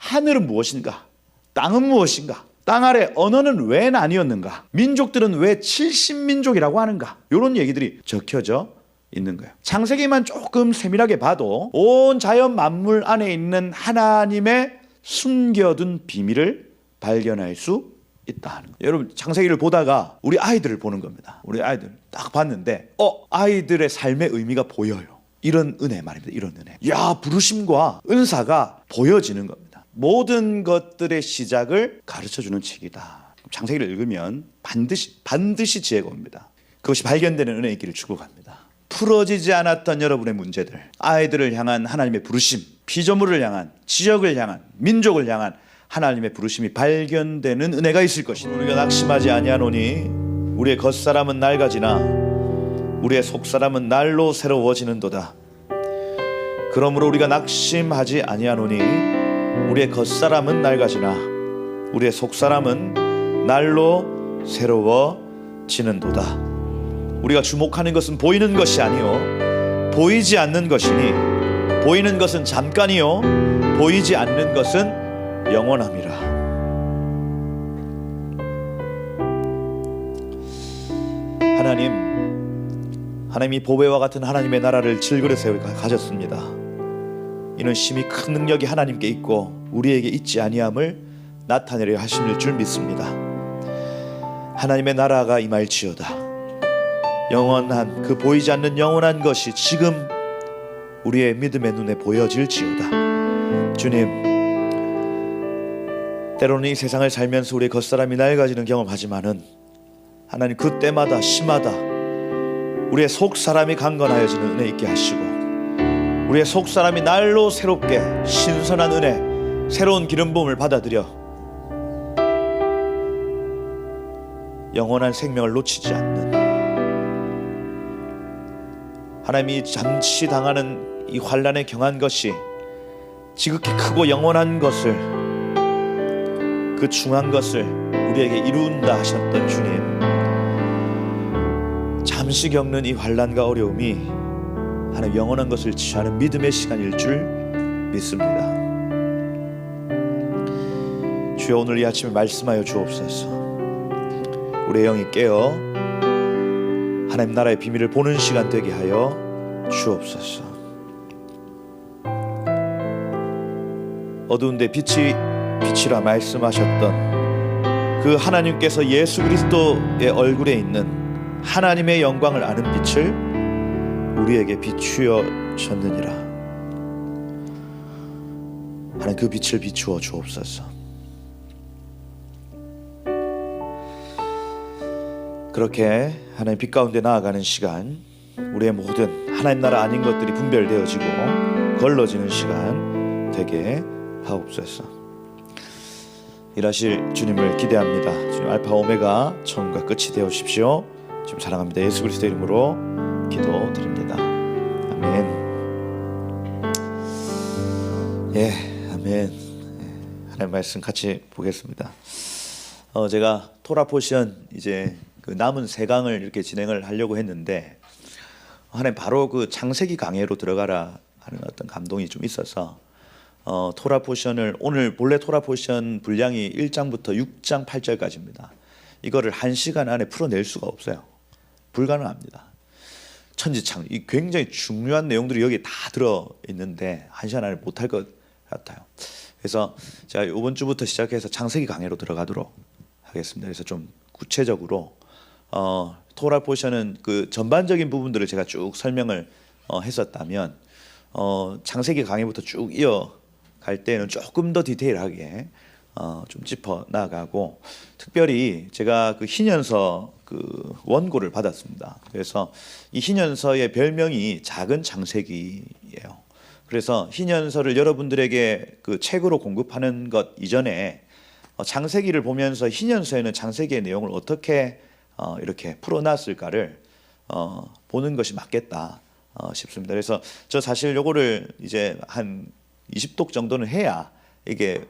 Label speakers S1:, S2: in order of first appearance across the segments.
S1: 하늘은 무엇인가? 땅은 무엇인가? 땅 아래 언어는 왜 나뉘었는가? 민족들은 왜 70민족이라고 하는가? 이런 얘기들이 적혀져 있는 거예요. 창세기만 조금 세밀하게 봐도 온 자연 만물 안에 있는 하나님의 숨겨둔 비밀을 발견할 수 있다 하는 거예요. 여러분, 창세기를 보다가 우리 아이들을 보는 겁니다. 우리 아이들 딱 봤는데 아이들의 삶의 의미가 보여요. 이런 은혜 말입니다. 이런 은혜. 부르심과 은사가 보여지는 겁니다. 모든 것들의 시작을 가르쳐주는 책이다. 창세기를 읽으면 반드시 지혜가 옵니다. 그것이 발견되는 은혜의 길을 축복합니다. 풀어지지 않았던 여러분의 문제들, 아이들을 향한 하나님의 부르심, 피조물을 향한, 지역을 향한, 민족을 향한 하나님의 부르심이 발견되는 은혜가 있을 것이다. 우리가 낙심하지 아니하노니 우리의 겉사람은 낡아지나 우리의 속사람은 날로 새로워지는도다. 그러므로 우리가 낙심하지 아니하노니 우리의 겉사람은 낡아지나 우리의 속사람은 날로 새로워지는도다. 우리가 주목하는 것은 보이는 것이 아니요 보이지 않는 것이니 보이는 것은 잠깐이요 보이지 않는 것은 영원함이라. 하나님이 보배와 같은 하나님의 나라를 질그릇에 가졌습니다. 이는 심히 큰 능력이 하나님께 있고 우리에게 있지 아니함을 나타내려 하심일 줄 믿습니다. 하나님의 나라가 임할지어다. 영원한 그 보이지 않는 영원한 것이 지금 우리의 믿음의 눈에 보여질지어다. 주님, 때로는 이 세상을 살면서 우리의 겉사람이 낡아지는 경험하지만은 하나님 그때마다 시마다 우리의 속사람이 강건하여지는 은혜 있게 하시고 우리의 속사람이 날로 새롭게 신선한 은혜, 새로운 기름 부음을 받아들여 영원한 생명을 놓치지 않는, 하나님이 잠시 당하는 이 환난에 경한 것이 지극히 크고 영원한 것을, 그 중한 것을 우리에게 이룬다 하셨던 주님, 잠시 겪는 이 환난과 어려움이 하나님 영원한 것을 취하는 믿음의 시간일 줄 믿습니다. 주여, 오늘 이 아침에 말씀하여 주옵소서. 우리의 영이 깨어 하나님 나라의 비밀을 보는 시간 되게 하여 주옵소서. 어두운데 빛이라 말씀하셨던 그 하나님께서 예수 그리스도의 얼굴에 있는 하나님의 영광을 아는 빛을 우리에게 비추어 셨느니라. 하나님 그 빛을 비추어 주옵소서. 그렇게 하나님 빛 가운데 나아가는 시간, 우리의 모든 하나님 나라 아닌 것들이 분별되어지고 걸러지는 시간 되게 하옵소서. 일하실 주님을 기대합니다. 주님 알파 오메가 처음과 끝이 되어주십시오. 주님 사랑합니다. 예수 그리스도 이름으로 기도드립니다. 아멘. 아멘. 하나님 말씀 같이 보겠습니다. 제가 토라 포션 이제 그 남은 3강을 이렇게 진행을 하려고 했는데 하나님 바로 그 창세기 강해로 들어가라 하는 어떤 감동이 좀 있어서 토라 포션을, 오늘 본래 토라 포션 분량이 1장부터 6장 8절까지입니다. 이거를 1시간 안에 풀어낼 수가 없어요. 불가능합니다. 천지창, 이 굉장히 중요한 내용들이 여기 다 들어있는데 1시간 안에 못할 것 같아요. 그래서 제가 이번 주부터 시작해서 창세기 강해로 들어가도록 하겠습니다. 그래서 좀 구체적으로 토라 포션은 그 전반적인 부분들을 제가 쭉 설명을 했었다면 창세기 강해부터 쭉 이어갈 때는 조금 더 디테일하게 좀 짚어 나가고, 특별히 제가 그 희년서 그 원고를 받았습니다. 그래서 이 희년서의 별명이 작은 창세기예요. 그래서 희년서를 여러분들에게 그 책으로 공급하는 것 이전에 창세기를 보면서 희년서에는 창세기의 내용을 어떻게 이렇게 풀어놨을까를 보는 것이 맞겠다 싶습니다. 그래서 저 사실 요거를 이제 한 20독 정도는 해야 이게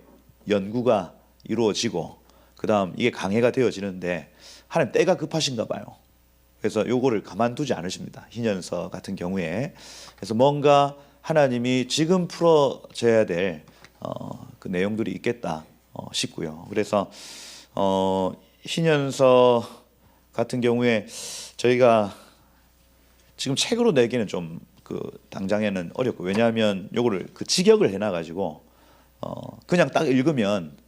S1: 연구가 이루어지고 그 다음 이게 강해가 되어지는데 하나님 때가 급하신가 봐요. 그래서 요거를 가만두지 않으십니다. 희년서 같은 경우에. 그래서 뭔가 하나님이 지금 풀어져야 될 그 내용들이 있겠다 싶고요. 그래서 신현서 같은 경우에 저희가 지금 책으로 내기는 좀 그 당장에는 어렵고, 왜냐하면 요거를 그 직역을 해놔가지고 그냥 딱 읽으면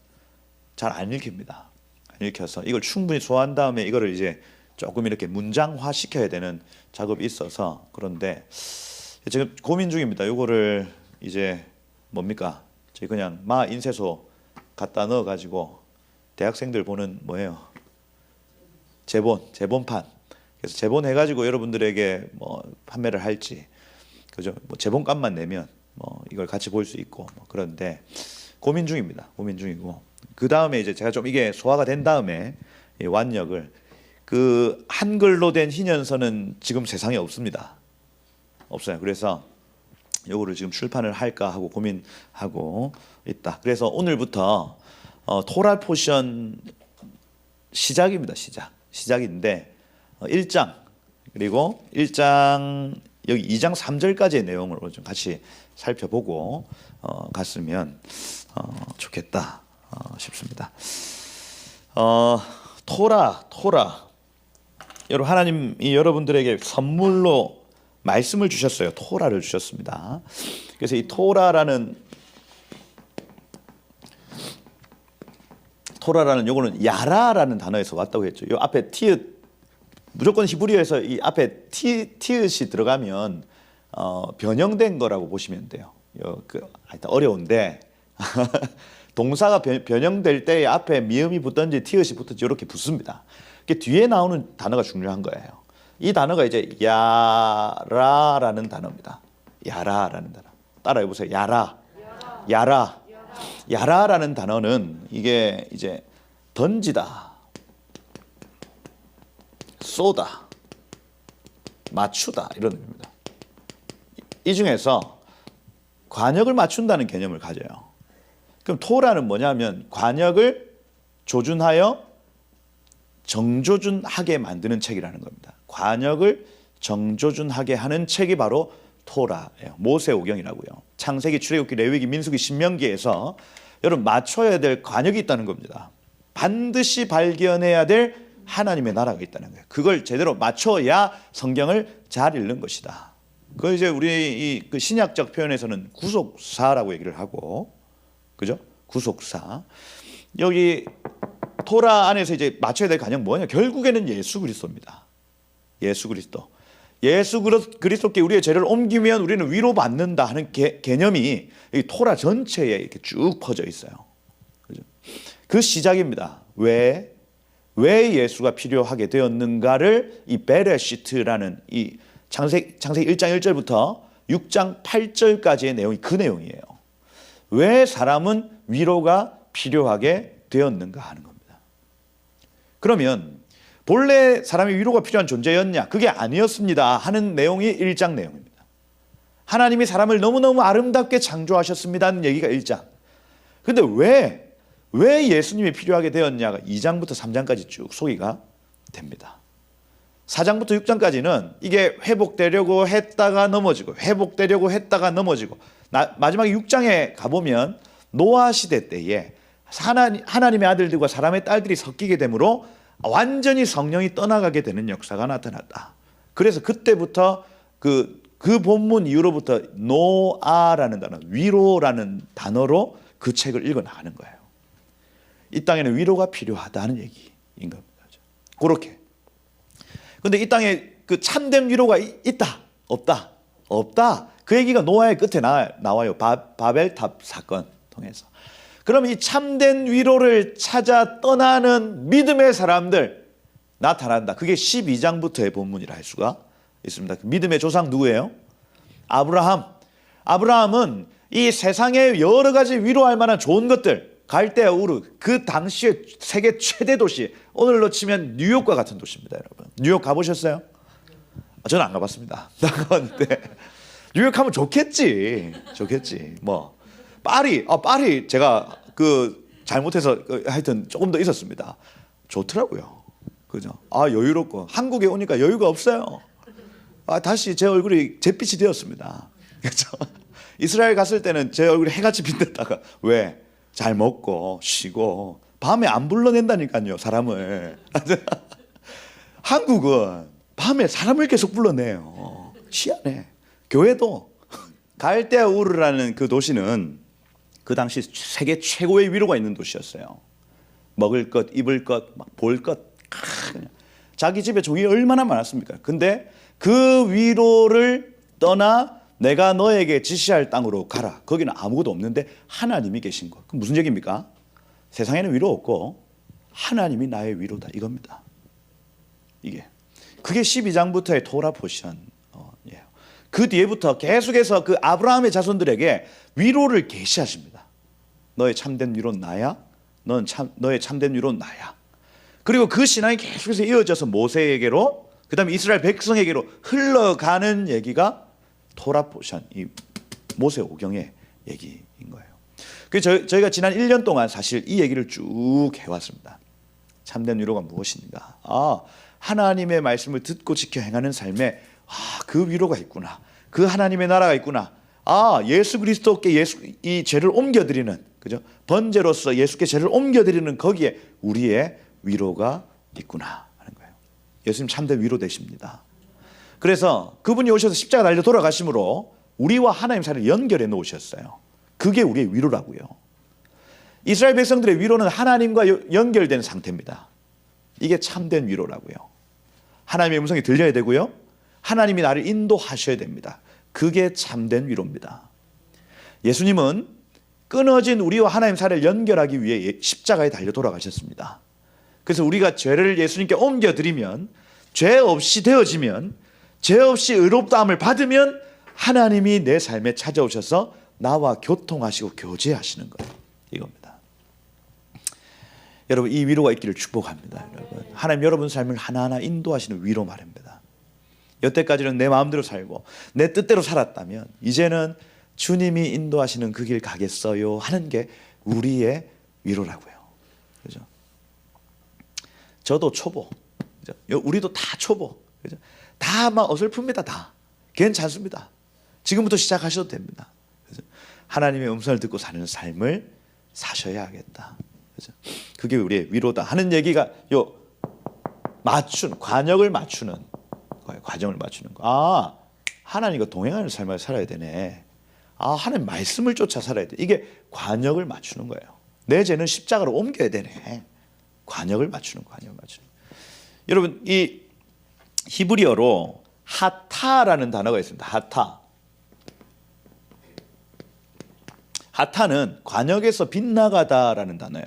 S1: 잘 안 읽힙니다. 안 읽혀서 이걸 충분히 소화한 다음에 이거를 이제 조금 이렇게 문장화 시켜야 되는 작업이 있어서, 그런데 지금 고민 중입니다. 요거를 이제 뭡니까? 저희 그냥 인쇄소 갖다 넣어가지고 대학생들 보는 뭐예요? 제본판. 그래서 제본해가지고 여러분들에게 뭐 판매를 할지, 그죠? 뭐 제본값만 내면 뭐 이걸 같이 볼 수 있고 뭐 그런데 고민 중입니다. 고민 중이고, 그 다음에 이제 제가 좀 이게 소화가 된 다음에 이 완역을, 그 한글로 된 희년서는 지금 세상에 없습니다. 없어요. 그래서 요거를 지금 출판을 할까 하고 고민하고 있다. 그래서 오늘부터 토라 포션 시작입니다. 시작인데 1장 그리고 1장 여기 2장 3절까지의 내용으로 좀 같이 살펴보고 갔으면 좋겠다 싶습니다. 토라 여러분, 하나님이 여러분들에게 선물로 말씀을 주셨어요. 토라를 주셨습니다. 그래서 이 토라라는 요거는 야라라는 단어에서 왔다고 했죠. 요 앞에 티읕, 무조건 히브리어에서 이 앞에 티읕이 들어가면 변형된 거라고 보시면 돼요. 하여튼 어려운데 동사가 변형될 때 앞에 미음이 붙든지 티읕이 붙든지 이렇게 붙습니다. 뒤에 나오는 단어가 중요한 거예요. 이 단어가 이제 야라라는 단어입니다. 야라라는 단어. 따라해 보세요. 야라라는 단어는 이게 이제 던지다, 쏘다, 맞추다 이런 의미입니다. 이 중에서 관역을 맞춘다는 개념을 가져요. 그럼 토라는 뭐냐면 관역을 조준하여 정조준하게 만드는 책이라는 겁니다. 관역을 정조준하게 하는 책이 바로 토라예요. 모세오경이라고요. 창세기, 출애굽기, 레위기, 민수기, 신명기에서 여러분 맞춰야 될 관역이 있다는 겁니다. 반드시 발견해야 될 하나님의 나라가 있다는 거예요. 그걸 제대로 맞춰야 성경을 잘 읽는 것이다. 그걸 이제 우리 그 신약적 표현에서는 구속사라고 얘기를 하고, 그죠? 구속사. 여기 토라 안에서 이제 맞춰야 될 관역 뭐냐? 결국에는 예수 그리스도입니다. 예수 그리스도. 예수 그리스도께 우리의 죄를 옮기면 우리는 위로받는다 하는 개념이 이 토라 전체에 이렇게 쭉 퍼져 있어요. 그죠? 그 시작입니다. 왜 예수가 필요하게 되었는가를 이 베레시트라는 이 창세기 1장 1절부터 6장 8절까지의 내용이 그 내용이에요. 왜 사람은 위로가 필요하게 되었는가 하는 겁니다. 그러면 본래 사람이 위로가 필요한 존재였냐? 그게 아니었습니다 하는 내용이 1장 내용입니다. 하나님이 사람을 너무너무 아름답게 창조하셨습니다는 얘기가 1장. 근데 왜 예수님이 필요하게 되었냐가 2장부터 3장까지 쭉 소개가 됩니다. 4장부터 6장까지는 이게 회복되려고 했다가 넘어지고 마지막에 6장에 가보면 노아 시대 때에 하나님의 아들들과 사람의 딸들이 섞이게 되므로 완전히 성령이 떠나가게 되는 역사가 나타났다. 그래서 그때부터 그 본문 이후로부터 노아라는 단어, 위로라는 단어로 그 책을 읽어나가는 거예요. 이 땅에는 위로가 필요하다는 얘기인 겁니다. 그렇게. 근데 이 땅에 그 참된 위로가 있다? 없다. 그 얘기가 노아의 끝에 나와요. 바벨탑 사건 통해서. 그럼 이 참된 위로를 찾아 떠나는 믿음의 사람들 나타난다. 그게 12장부터의 본문이라 할 수가 있습니다. 믿음의 조상 누구예요? 아브라함은 이 세상에 여러 가지 위로할 만한 좋은 것들, 갈대아 우르, 그 당시의 세계 최대 도시, 오늘로 치면 뉴욕과 같은 도시입니다. 여러분, 뉴욕 가보셨어요? 저는 안 가봤습니다. 나가봤는데 뉴욕 하면 좋겠지. 뭐 파리 제가 잘못해서 하여튼 조금 더 있었습니다. 좋더라고요. 그죠? 여유롭고, 한국에 오니까 여유가 없어요. 다시 제 얼굴이 잿빛이 되었습니다. 그렇죠? 이스라엘 갔을 때는 제 얼굴에 해같이 빛났다가 왜? 잘 먹고 쉬고 밤에 안 불러낸다니까요, 사람을. 한국은 밤에 사람을 계속 불러내요. 희한해. 교회도 갈대아 우르라는 그 도시는 그 당시 세계 최고의 위로가 있는 도시였어요. 먹을 것, 입을 것, 막 볼 것, 자기 집에 종이 얼마나 많았습니까? 근데 그 위로를 떠나 내가 너에게 지시할 땅으로 가라. 거기는 아무것도 없는데 하나님이 계신 것. 그 무슨 얘기입니까? 세상에는 위로 없고 하나님이 나의 위로다, 이겁니다. 이게 그게 12장부터의 토라 포션. 그 뒤에부터 계속해서 그 아브라함의 자손들에게 위로를 계시하십니다. 너의 참된 위로는 나야. 너의 참된 위로는 나야. 그리고 그 신앙이 계속해서 이어져서 모세에게로, 그 다음에 이스라엘 백성에게로 흘러가는 얘기가 토라 포션, 이 모세 오경의 얘기인 거예요. 그래서 저희가 지난 1년 동안 사실 이 얘기를 쭉 해왔습니다. 참된 위로가 무엇인가? 하나님의 말씀을 듣고 지켜 행하는 삶에 그 위로가 있구나. 그 하나님의 나라가 있구나. 예수 그리스도께 이 죄를 옮겨드리는, 그죠? 번제로서 예수께 죄를 옮겨드리는 거기에 우리의 위로가 있구나 하는 거예요. 예수님 참된 위로 되십니다. 그래서 그분이 오셔서 십자가 달려 돌아가심으로 우리와 하나님 사이를 연결해 놓으셨어요. 그게 우리의 위로라고요. 이스라엘 백성들의 위로는 하나님과 연결된 상태입니다. 이게 참된 위로라고요. 하나님의 음성이 들려야 되고요. 하나님이 나를 인도하셔야 됩니다. 그게 참된 위로입니다. 예수님은 끊어진 우리와 하나님 사이를 연결하기 위해 십자가에 달려 돌아가셨습니다. 그래서 우리가 죄를 예수님께 옮겨드리면, 죄 없이 되어지면, 죄 없이 의롭다함을 받으면 하나님이 내 삶에 찾아오셔서 나와 교통하시고 교제하시는 거예요. 이겁니다. 여러분, 이 위로가 있기를 축복합니다. 여러분, 하나님 여러분 삶을 하나하나 인도하시는 위로 말입니다. 여태까지는 내 마음대로 살고 내 뜻대로 살았다면 이제는 주님이 인도하시는 그 길 가겠어요 하는 게 우리의 위로라고요. 그죠? 저도 초보, 그죠? 우리도 다 초보, 그죠? 다 막 어설픕니다. 다 괜찮습니다. 지금부터 시작하셔도 됩니다. 그죠? 하나님의 음성을 듣고 사는 삶을 사셔야 하겠다. 그죠? 그게 우리의 위로다 하는 얘기가 관역을 맞추는 거예요. 과정을 맞추는 거. 하나님과 동행하는 삶을 살아야 되네. 하나님 말씀을 쫓아 살아야 돼. 이게 관역을 맞추는 거예요. 내 죄는 십자가로 옮겨야 되네. 관역을 맞추는. 여러분, 이 히브리어로 하타라는 단어가 있습니다. 하타는 관역에서 빗나가다라는 단어예요.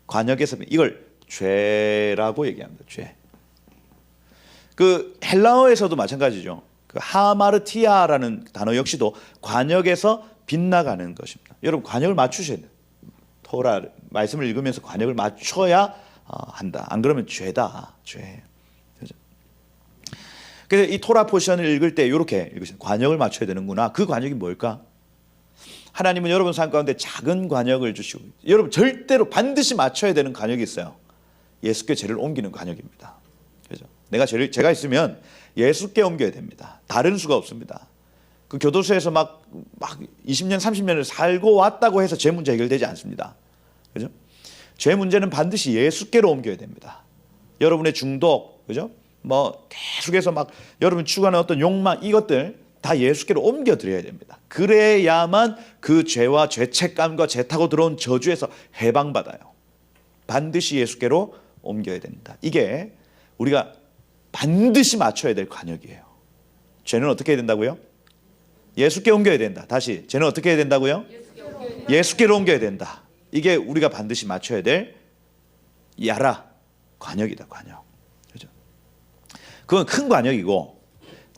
S1: 관역에서, 이걸 죄라고 얘기합니다. 죄. 그 헬라어에서도 마찬가지죠. 그 하마르티아라는 단어 역시도 관역에서 빗나가는 것입니다. 여러분, 관역을 맞추셔야 돼요. 토라 말씀을 읽으면서 관역을 맞춰야 한다. 안 그러면 죄다. 죄. 그렇죠? 그래서 이 토라 포션을 읽을 때 이렇게 읽으시면 관역을 맞춰야 되는구나. 그 관역이 뭘까? 하나님은 여러분 삶 가운데 작은 관역을 주시고, 여러분 절대로 반드시 맞춰야 되는 관역이 있어요. 예수께 죄를 옮기는 관역입니다. 그렇죠? 제가 있으면 예수께 옮겨야 됩니다. 다른 수가 없습니다. 그 교도소에서 막 20년, 30년을 살고 왔다고 해서 죄 문제 해결되지 않습니다. 그죠? 죄 문제는 반드시 예수께로 옮겨야 됩니다. 여러분의 중독, 그죠? 계속해서 여러분 추구하는 어떤 욕망, 이것들 다 예수께로 옮겨 드려야 됩니다. 그래야만 그 죄와 죄책감과 죄 타고 들어온 저주에서 해방받아요. 반드시 예수께로 옮겨야 됩니다. 이게 우리가 반드시 맞춰야 될 관역이에요. 죄는 어떻게 해야 된다고요? 예수께 옮겨야 된다. 다시, 죄는 어떻게 해야 된다고요? 예수께로 옮겨야 된다. 이게 우리가 반드시 맞춰야 될 관역이다. 관역. 그죠? 그건 큰 관역이고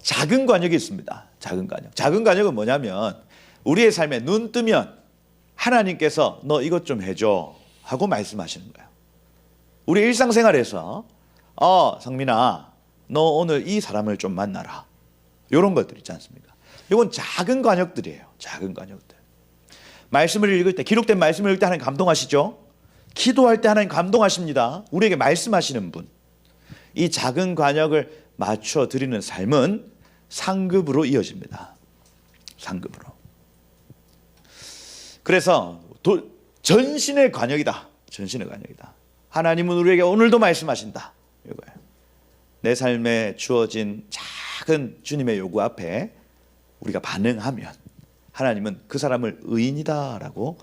S1: 작은 관역이 있습니다. 작은 관역. 작은 관역은 뭐냐면 우리의 삶에 눈 뜨면 하나님께서 너 이것 좀 해줘 하고 말씀하시는 거예요. 우리 일상생활에서 성민아, 너 오늘 이 사람을 좀 만나라. 이런 것들 있지 않습니까? 이건 작은 관역들이에요. 작은 관역들. 말씀을 읽을 때, 기록된 말씀을 읽을 때 하나님 감동하시죠? 기도할 때 하나님 감동하십니다. 우리에게 말씀하시는 분. 이 작은 관역을 맞춰 드리는 삶은 상급으로 이어집니다. 상급으로. 그래서 전신의 관역이다. 전신의 관역이다. 하나님은 우리에게 오늘도 말씀하신다. 이거예요. 내 삶에 주어진 작은 주님의 요구 앞에 우리가 반응하면 하나님은 그 사람을 의인이다라고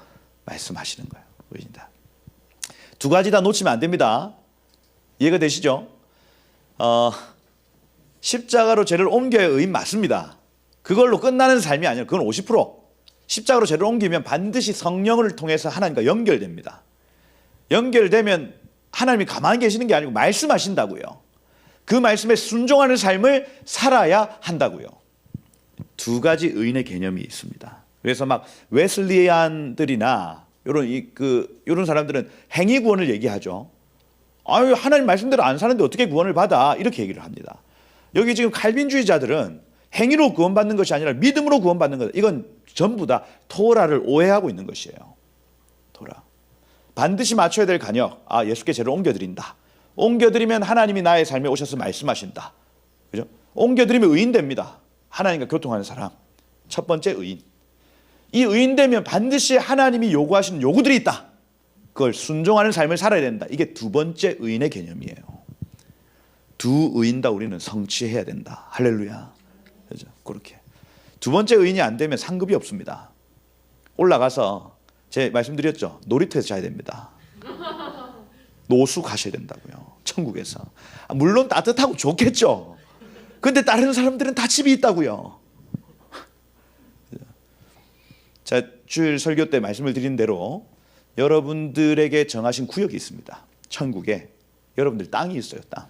S1: 말씀하시는 거예요. 의인이다. 두 가지 다 놓치면 안 됩니다. 이해가 되시죠? 십자가로 죄를 옮겨야 의인 맞습니다. 그걸로 끝나는 삶이 아니에요. 그건 50%. 십자가로 죄를 옮기면 반드시 성령을 통해서 하나님과 연결됩니다. 연결되면 하나님이 가만히 계시는 게 아니고 말씀하신다고요. 그 말씀에 순종하는 삶을 살아야 한다고요. 두 가지 의인의 개념이 있습니다. 그래서 막 웨슬리안들이나 이런 사람들은 행위 구원을 얘기하죠. 아유, 하나님 말씀대로 안 사는데 어떻게 구원을 받아? 이렇게 얘기를 합니다. 여기 지금 칼빈주의자들은 행위로 구원받는 것이 아니라 믿음으로 구원받는 것. 이건 전부 다 토라를 오해하고 있는 것이에요. 토라. 반드시 맞춰야 될 간역. 예수께 죄를 옮겨드린다. 옮겨드리면 하나님이 나의 삶에 오셔서 말씀하신다. 그죠? 옮겨드리면 의인 됩니다. 하나님과 교통하는 사람. 첫 번째 의인. 이 의인 되면 반드시 하나님이 요구하시는 요구들이 있다. 그걸 순종하는 삶을 살아야 된다. 이게 두 번째 의인의 개념이에요. 두 의인 다 우리는 성취해야 된다. 할렐루야. 그죠? 그렇게. 두 번째 의인이 안 되면 상급이 없습니다. 올라가서 제가 말씀드렸죠. 놀이터에서 자야 됩니다. 노수 가셔야 된다고요. 천국에서. 물론 따뜻하고 좋겠죠. 근데 다른 사람들은 다 집이 있다고요. 자, 주일 설교 때 말씀을 드린 대로 여러분들에게 정하신 구역이 있습니다. 천국에 여러분들 땅이 있어요. 땅.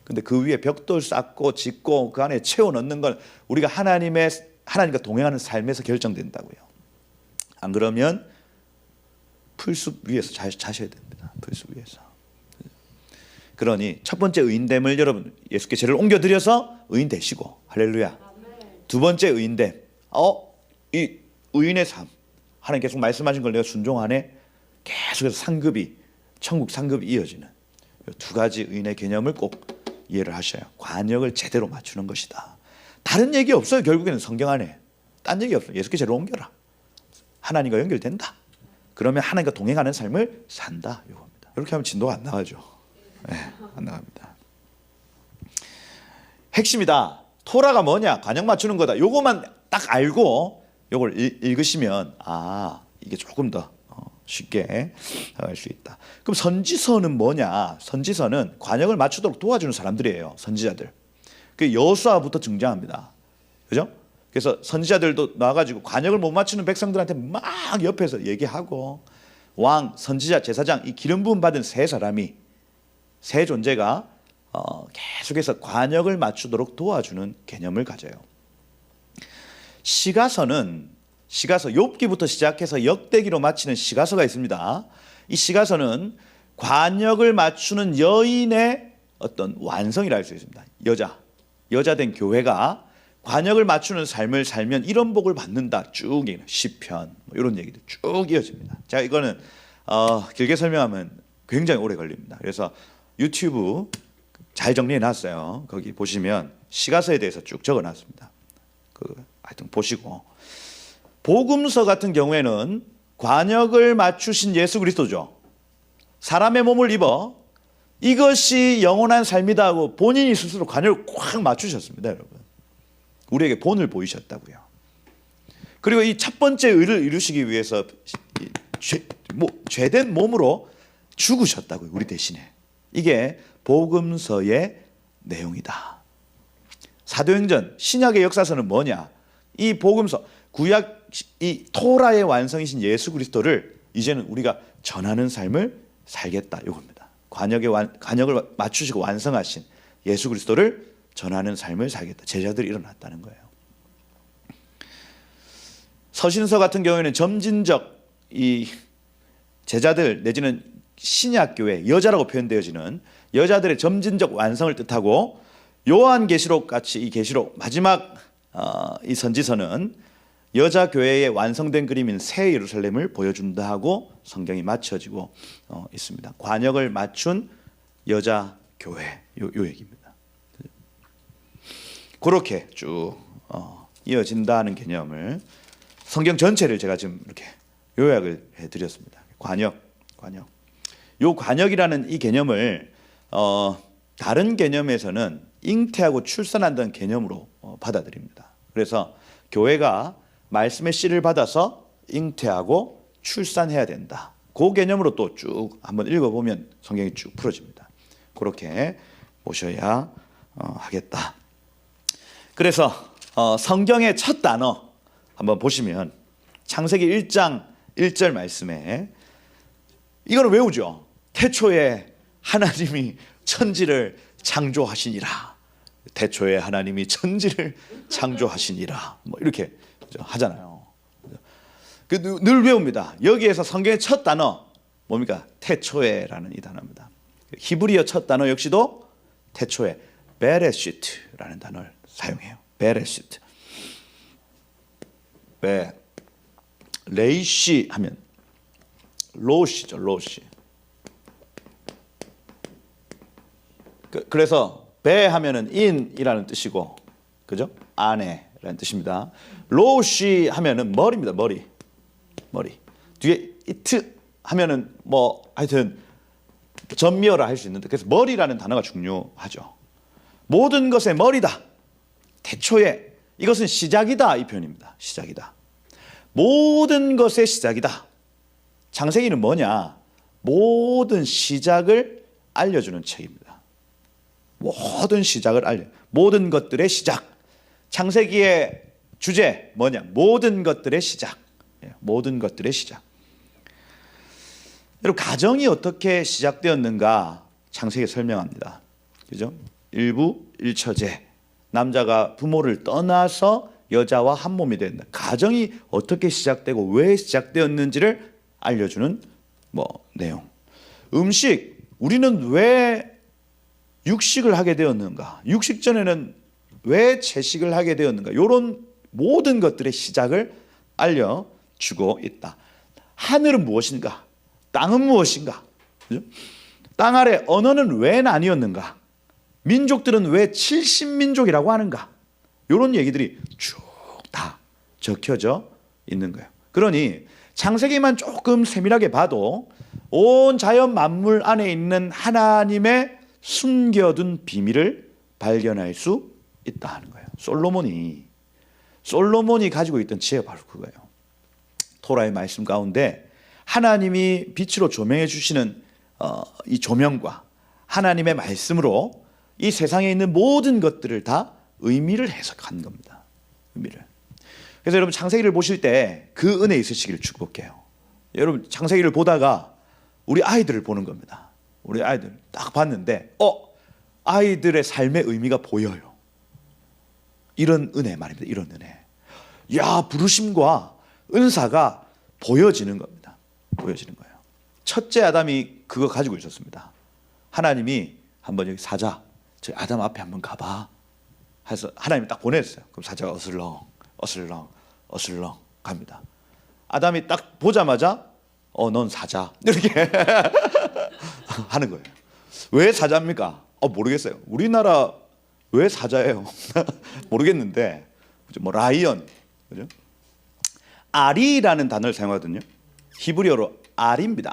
S1: 근데 그 위에 벽돌 쌓고 짓고 그 안에 채워 넣는 건 우리가 하나님과 동행하는 삶에서 결정된다고요. 안 그러면 풀숲 위에서 자셔야 됩니다. 풀숲 위에서. 그러니 첫 번째 의인됨을 여러분 예수께 죄를 옮겨드려서 의인 되시고 할렐루야. 두 번째 의인됨. 이 의인의 삶. 하나님 계속 말씀하신 걸 내가 순종하네. 계속해서 상급이 천국 상급이 이어지는 두 가지 의인의 개념을 꼭 이해를 하셔요. 관역을 제대로 맞추는 것이다. 다른 얘기 없어요. 결국에는 성경 안에. 딴 얘기 없어요. 예수께 죄를 옮겨라. 하나님과 연결된다. 그러면 하나님과 동행하는 삶을 산다. 이겁니다. 이렇게 하면 진도가 안 나가죠. 네, 안 나갑니다. 핵심이다. 토라가 뭐냐? 관역 맞추는 거다. 요거만 딱 알고 요걸 읽으시면 이게 조금 더 쉽게 알 수 있다. 그럼 선지서는 뭐냐? 선지서는 관역을 맞추도록 도와주는 사람들이에요. 선지자들. 그 여호수아부터 등장합니다. 그죠? 그래서 선지자들도 나와가지고 관역을 못 맞추는 백성들한테 막 옆에서 얘기하고 왕, 선지자, 제사장 이 기름 부음 받은 세 존재가 계속해서 관역을 맞추도록 도와주는 개념을 가져요. 시가서 욥기부터 시작해서 역대기로 마치는 시가서가 있습니다. 이 시가서는 관역을 맞추는 여인의 어떤 완성이라 할 수 있습니다. 여자된 교회가 관역을 맞추는 삶을 살면 이런 복을 받는다. 쭉 시편 이런 얘기들 쭉 이어집니다. 자, 이거는 길게 설명하면 굉장히 오래 걸립니다. 그래서 유튜브 잘 정리해 놨어요. 거기 보시면 시가서에 대해서 쭉 적어 놨습니다. 하여튼 보시고 복음서 같은 경우에는 관역을 맞추신 예수 그리스도죠. 사람의 몸을 입어 이것이 영원한 삶이다 하고 본인이 스스로 관역을 꽉 맞추셨습니다. 여러분. 우리에게 본을 보이셨다고요. 그리고 이 첫 번째 의를 이루시기 위해서 죄된 몸으로 죽으셨다고요. 우리 대신에. 이게 복음서의 내용이다. 사도행전 신약의 역사서는 뭐냐? 이 복음서 구약 이 토라의 완성이신 예수 그리스도를 이제는 우리가 전하는 삶을 살겠다 이겁니다. 관역을 맞추시고 완성하신 예수 그리스도를 전하는 삶을 살겠다. 제자들이 일어났다는 거예요. 서신서 같은 경우에는 점진적 이 제자들 내지는 신약교회 여자라고 표현되어지는 여자들의 점진적 완성을 뜻하고 요한계시록 같이 이 계시록 마지막 이 선지서는 여자 교회의 완성된 그림인 새 예루살렘을 보여준다 하고 성경이 맞춰지고 있습니다. 관역을 맞춘 여자 교회 요 얘기입니다. 그렇게 쭉 이어진다는 개념을 성경 전체를 제가 지금 이렇게 요약을 해드렸습니다. 관역. 요 관역이라는 이 개념을 다른 개념에서는 잉태하고 출산한다는 개념으로 받아들입니다. 그래서 교회가 말씀의 씨를 받아서 잉태하고 출산해야 된다. 그 개념으로 또 쭉 한번 읽어보면 성경이 쭉 풀어집니다. 그렇게 보셔야 하겠다. 그래서 성경의 첫 단어 한번 보시면 창세기 1장 1절 말씀에 이걸 외우죠. 태초에 하나님이 천지를 창조하시니라. 태초에 하나님이 천지를 창조하시니라. 뭐 이렇게 하잖아요. 늘 외웁니다. 여기에서 성경의 첫 단어 뭡니까? 태초에라는 이 단어입니다. 히브리어 첫 단어 역시도 태초에 베레시트라는 단어를 사용해요. 베레시트. 레이시 하면 로시죠. 로시. 그래서 베 하면은 인이라는 뜻이고, 그죠? 안에라는 뜻입니다. 로시 하면은 머리입니다. 머리. 뒤에 이트 하면은 뭐 하여튼 전미어라 할 수 있는데, 그래서 머리라는 단어가 중요하죠. 모든 것의 머리다. 태초에 이것은 시작이다, 이 표현입니다. 시작이다. 모든 것의 시작이다. 창세기는 뭐냐? 모든 시작을 알려주는 책입니다. 모든 시작을 모든 것들의 시작. 창세기의 주제 뭐냐? 모든 것들의 시작. 모든 것들의 시작. 여러분, 가정이 어떻게 시작되었는가 창세기에 설명합니다. 그죠? 일부 일처제. 남자가 부모를 떠나서 여자와 한 몸이 된다. 가정이 어떻게 시작되고 왜 시작되었는지를 알려주는 내용. 음식, 우리는 왜 육식을 하게 되었는가? 육식 전에는 왜 채식을 하게 되었는가? 이런 모든 것들의 시작을 알려주고 있다. 하늘은 무엇인가? 땅은 무엇인가? 그죠? 땅 아래 언어는 왜 나뉘었는가? 민족들은 왜 70민족이라고 하는가? 이런 얘기들이 쭉 다 적혀져 있는 거예요. 그러니 창세기만 조금 세밀하게 봐도 온 자연 만물 안에 있는 하나님의 숨겨둔 비밀을 발견할 수 있다 하는 거예요. 솔로몬이 가지고 있던 지혜가 바로 그거예요. 토라의 말씀 가운데 하나님이 빛으로 조명해 주시는 이 조명과 하나님의 말씀으로 이 세상에 있는 모든 것들을 다 의미를 해석한 겁니다. 의미를. 그래서 여러분, 창세기를 보실 때 그 은혜 있으시기를 축복해요. 여러분, 창세기를 보다가 우리 아이들을 보는 겁니다. 우리 아이들 딱 봤는데 아이들의 삶의 의미가 보여요. 이런 은혜 말입니다. 이런 은혜. 부르심과 은사가 보여지는 겁니다. 보여지는 거예요. 첫째 아담이 그거 가지고 있었습니다. 하나님이 한번 여기 사자, 저 아담 앞에 한번 가봐 해서 하나님이 딱 보냈어요. 그럼 사자가 어슬렁 갑니다. 아담이 딱 보자마자 넌 사자 이렇게 하는 거예요. 왜 사자입니까? 모르겠어요. 우리나라 왜 사자예요? 모르겠는데 라이언, 그죠? 아리라는 단어를 사용하거든요. 히브리어로 아리입니다.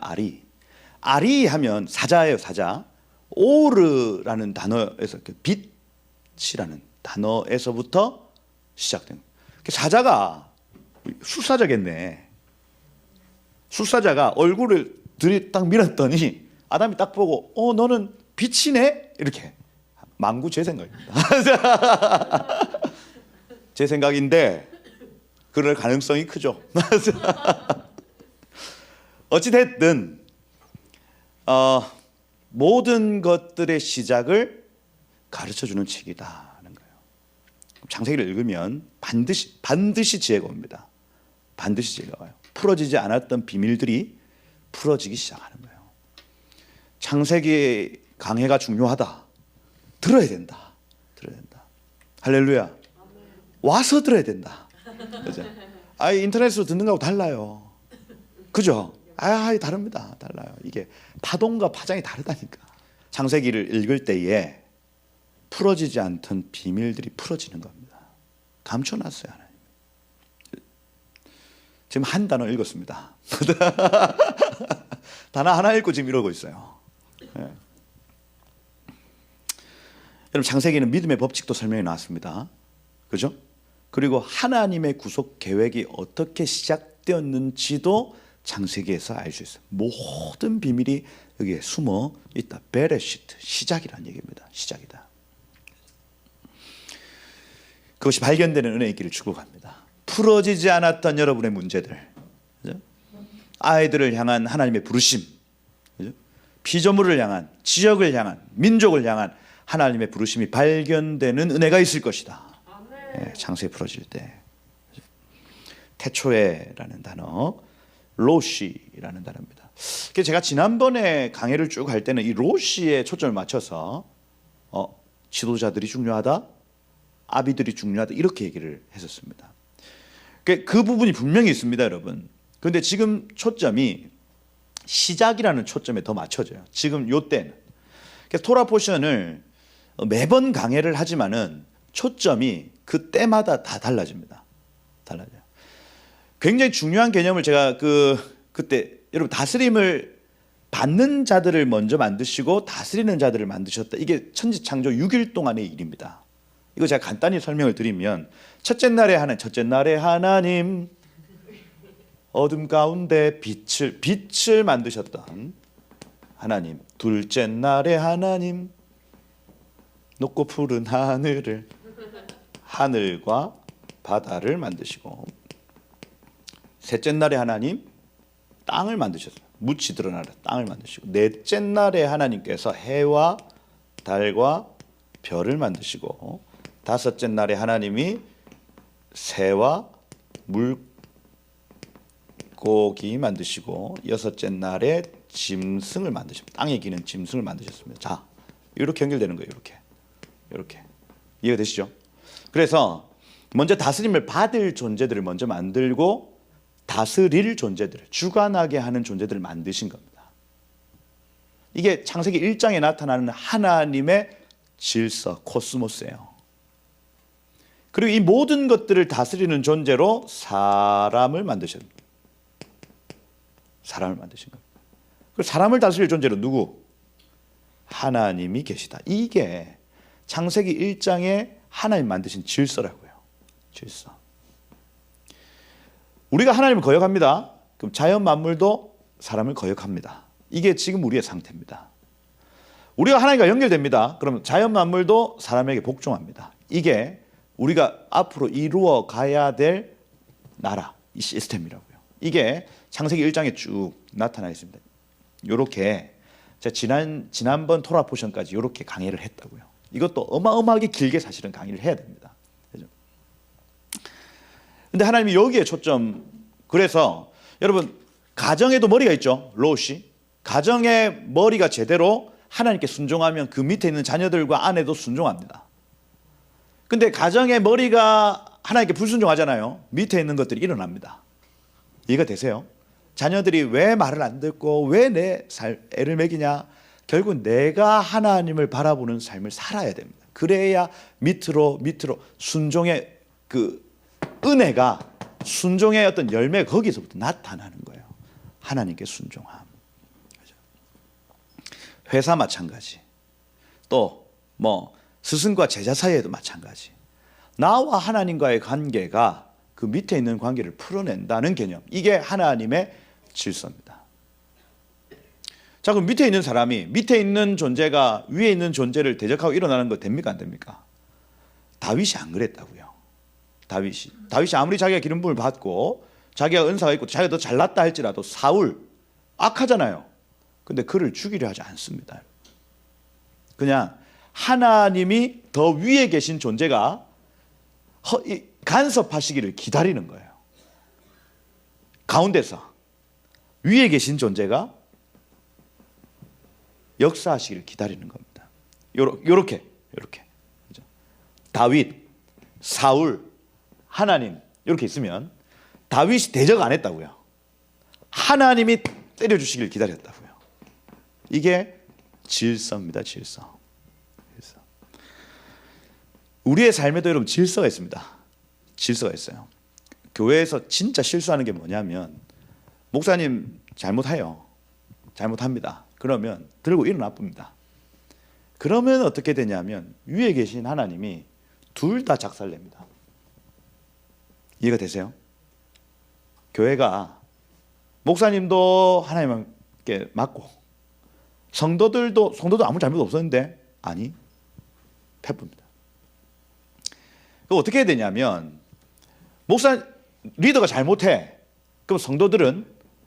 S1: 아리 하면 사자예요. 사자. 오르라는 단어에서 빛이라는 단어에서부터 시작된. 사자가 술사자겠네. 술사자가 얼굴을 딱 밀었더니 아담이 딱 보고 너는 빛이네? 이렇게. 망구 제 생각입니다. 제 생각인데 그럴 가능성이 크죠. 어찌됐든 모든 것들의 시작을 가르쳐주는 책이다 하는 거예요. 창세기를 읽으면 반드시 지혜가 옵니다. 반드시 지혜가 와요. 풀어지지 않았던 비밀들이 풀어지기 시작하는 거예요. 창세기 강해가 중요하다. 들어야 된다. 할렐루야. 와서 들어야 된다. 그죠? 인터넷으로 듣는 거하고 달라요. 그죠? 다릅니다. 달라요. 이게 파동과 파장이 다르다니까. 창세기를 읽을 때에 풀어지지 않던 비밀들이 풀어지는 겁니다. 감춰놨어요, 하나님. 지금 한 단어 읽었습니다. 단어 하나 읽고 지금 이러고 있어요. 예. 여러분 창세기는 믿음의 법칙도 설명이 나왔습니다. 그죠? 그리고 하나님의 구속 계획이 어떻게 시작되었는지도 창세기에서 알 수 있어요. 모든 비밀이 여기에 숨어 있다. 베레시트, 시작이라는 얘기입니다. 시작이다. 그것이 발견되는 은혜의 길을 축복합니다. 풀어지지 않았던 여러분의 문제들, 그죠? 아이들을 향한 하나님의 부르심, 그죠? 피조물을 향한, 지역을 향한, 민족을 향한 하나님의 부르심이 발견되는 은혜가 있을 것이다. 예, 창세기 풀어질 때. 태초에라는 단어, 로시라는 단어입니다. 그래서 제가 지난번에 강해를 쭉 할 때는 이 로시에 초점을 맞춰서 지도자들이 중요하다, 아비들이 중요하다 이렇게 얘기를 했었습니다. 그 부분이 분명히 있습니다, 여러분. 그런데 지금 초점이 시작이라는 초점에 더 맞춰져요. 지금 요 때는. 그래서 토라 포션을 매번 강해를 하지만은 초점이 그 때마다 다 달라집니다. 달라져요. 굉장히 중요한 개념을 제가 그때 여러분 다스림을 받는 자들을 먼저 만드시고 다스리는 자들을 만드셨다. 이게 천지창조 6일 동안의 일입니다. 이거 제가 간단히 설명을 드리면 첫째 날에 하나님 어둠 가운데 빛을 만드셨던 하나님, 둘째 날에 하나님 높고 푸른 하늘과 바다를 만드시고, 셋째 날에 하나님 땅을 만드셨어요. 묻이 드러나는 땅을 만드시고, 넷째 날에 하나님께서 해와 달과 별을 만드시고, 다섯째 날에 하나님이 새와 물고기 만드시고, 여섯째 날에 짐승을 만드십니다. 땅에 기는 짐승을 만드셨습니다. 자, 이렇게 연결되는 거예요. 이렇게 이해가 되시죠? 그래서 먼저 다스림을 받을 존재들을 먼저 만들고 다스릴 존재들을, 주관하게 하는 존재들을 만드신 겁니다. 이게 창세기 1장에 나타나는 하나님의 질서, 코스모스예요. 그리고 이 모든 것들을 다스리는 존재로 사람을 만드신 겁니다. 그리고 사람을 다스릴 존재로 누구? 하나님이 계시다. 이게 창세기 1장에 하나님 만드신 질서라고요. 질서. 우리가 하나님을 거역합니다. 그럼 자연 만물도 사람을 거역합니다. 이게 지금 우리의 상태입니다. 우리가 하나님과 연결됩니다. 그럼 자연 만물도 사람에게 복종합니다. 이게 우리가 앞으로 이루어 가야 될 나라, 이 시스템이라고요. 이게 창세기 1장에 쭉 나타나 있습니다. 요렇게 제가 지난번 토라 포션까지 이렇게 강의를 했다고요. 이것도 어마어마하게 길게 사실은 강의를 해야 됩니다. 그런데 하나님이 여기에 초점. 그래서 여러분 가정에도 머리가 있죠. 로시. 가정의 머리가 제대로 하나님께 순종하면 그 밑에 있는 자녀들과 아내도 순종합니다. 근데 가정의 머리가 하나님께 불순종하잖아요. 밑에 있는 것들이 일어납니다. 이해가 되세요? 자녀들이 왜 말을 안 듣고 왜 내 애를 먹이냐? 결국 내가 하나님을 바라보는 삶을 살아야 됩니다. 그래야 밑으로 순종의 그 은혜가, 순종의 어떤 열매가 거기서부터 나타나는 거예요. 하나님께 순종함. 회사 마찬가지. 또 스승과 제자 사이에도 마찬가지. 나와 하나님과의 관계가 그 밑에 있는 관계를 풀어낸다는 개념. 이게 하나님의 질서입니다. 자, 그럼 밑에 있는 사람이, 밑에 있는 존재가 위에 있는 존재를 대적하고 일어나는 거 됩니까? 안 됩니까? 다윗이 안 그랬다고요. 다윗이 아무리 자기가 기름 부음을 받고 자기가 은사가 있고 자기가 더 잘났다 할지라도 사울 악하잖아요. 근데 그를 죽이려 하지 않습니다. 그냥 하나님이 더 위에 계신 존재가 간섭하시기를 기다리는 거예요. 가운데서 위에 계신 존재가 역사하시기를 기다리는 겁니다. 요렇게. 그죠? 다윗, 사울, 하나님 이렇게 있으면 다윗이 대적 안 했다고요. 하나님이 때려주시길 기다렸다고요. 이게 질서입니다. 질서. 우리의 삶에도 여러분 질서가 있습니다. 질서가 있어요. 교회에서 진짜 실수하는 게 뭐냐면 목사님 잘못해요. 잘못합니다. 그러면 들고 일어나 봅니다. 그러면 어떻게 되냐면 위에 계신 하나님이 둘 다 작살냅니다. 이해가 되세요? 교회가 목사님도 하나님께 맞고 성도도 아무 잘못 없었는데 아니 패입니다. 어떻게 해야 되냐면 리더가 잘못해. 그럼 성도들은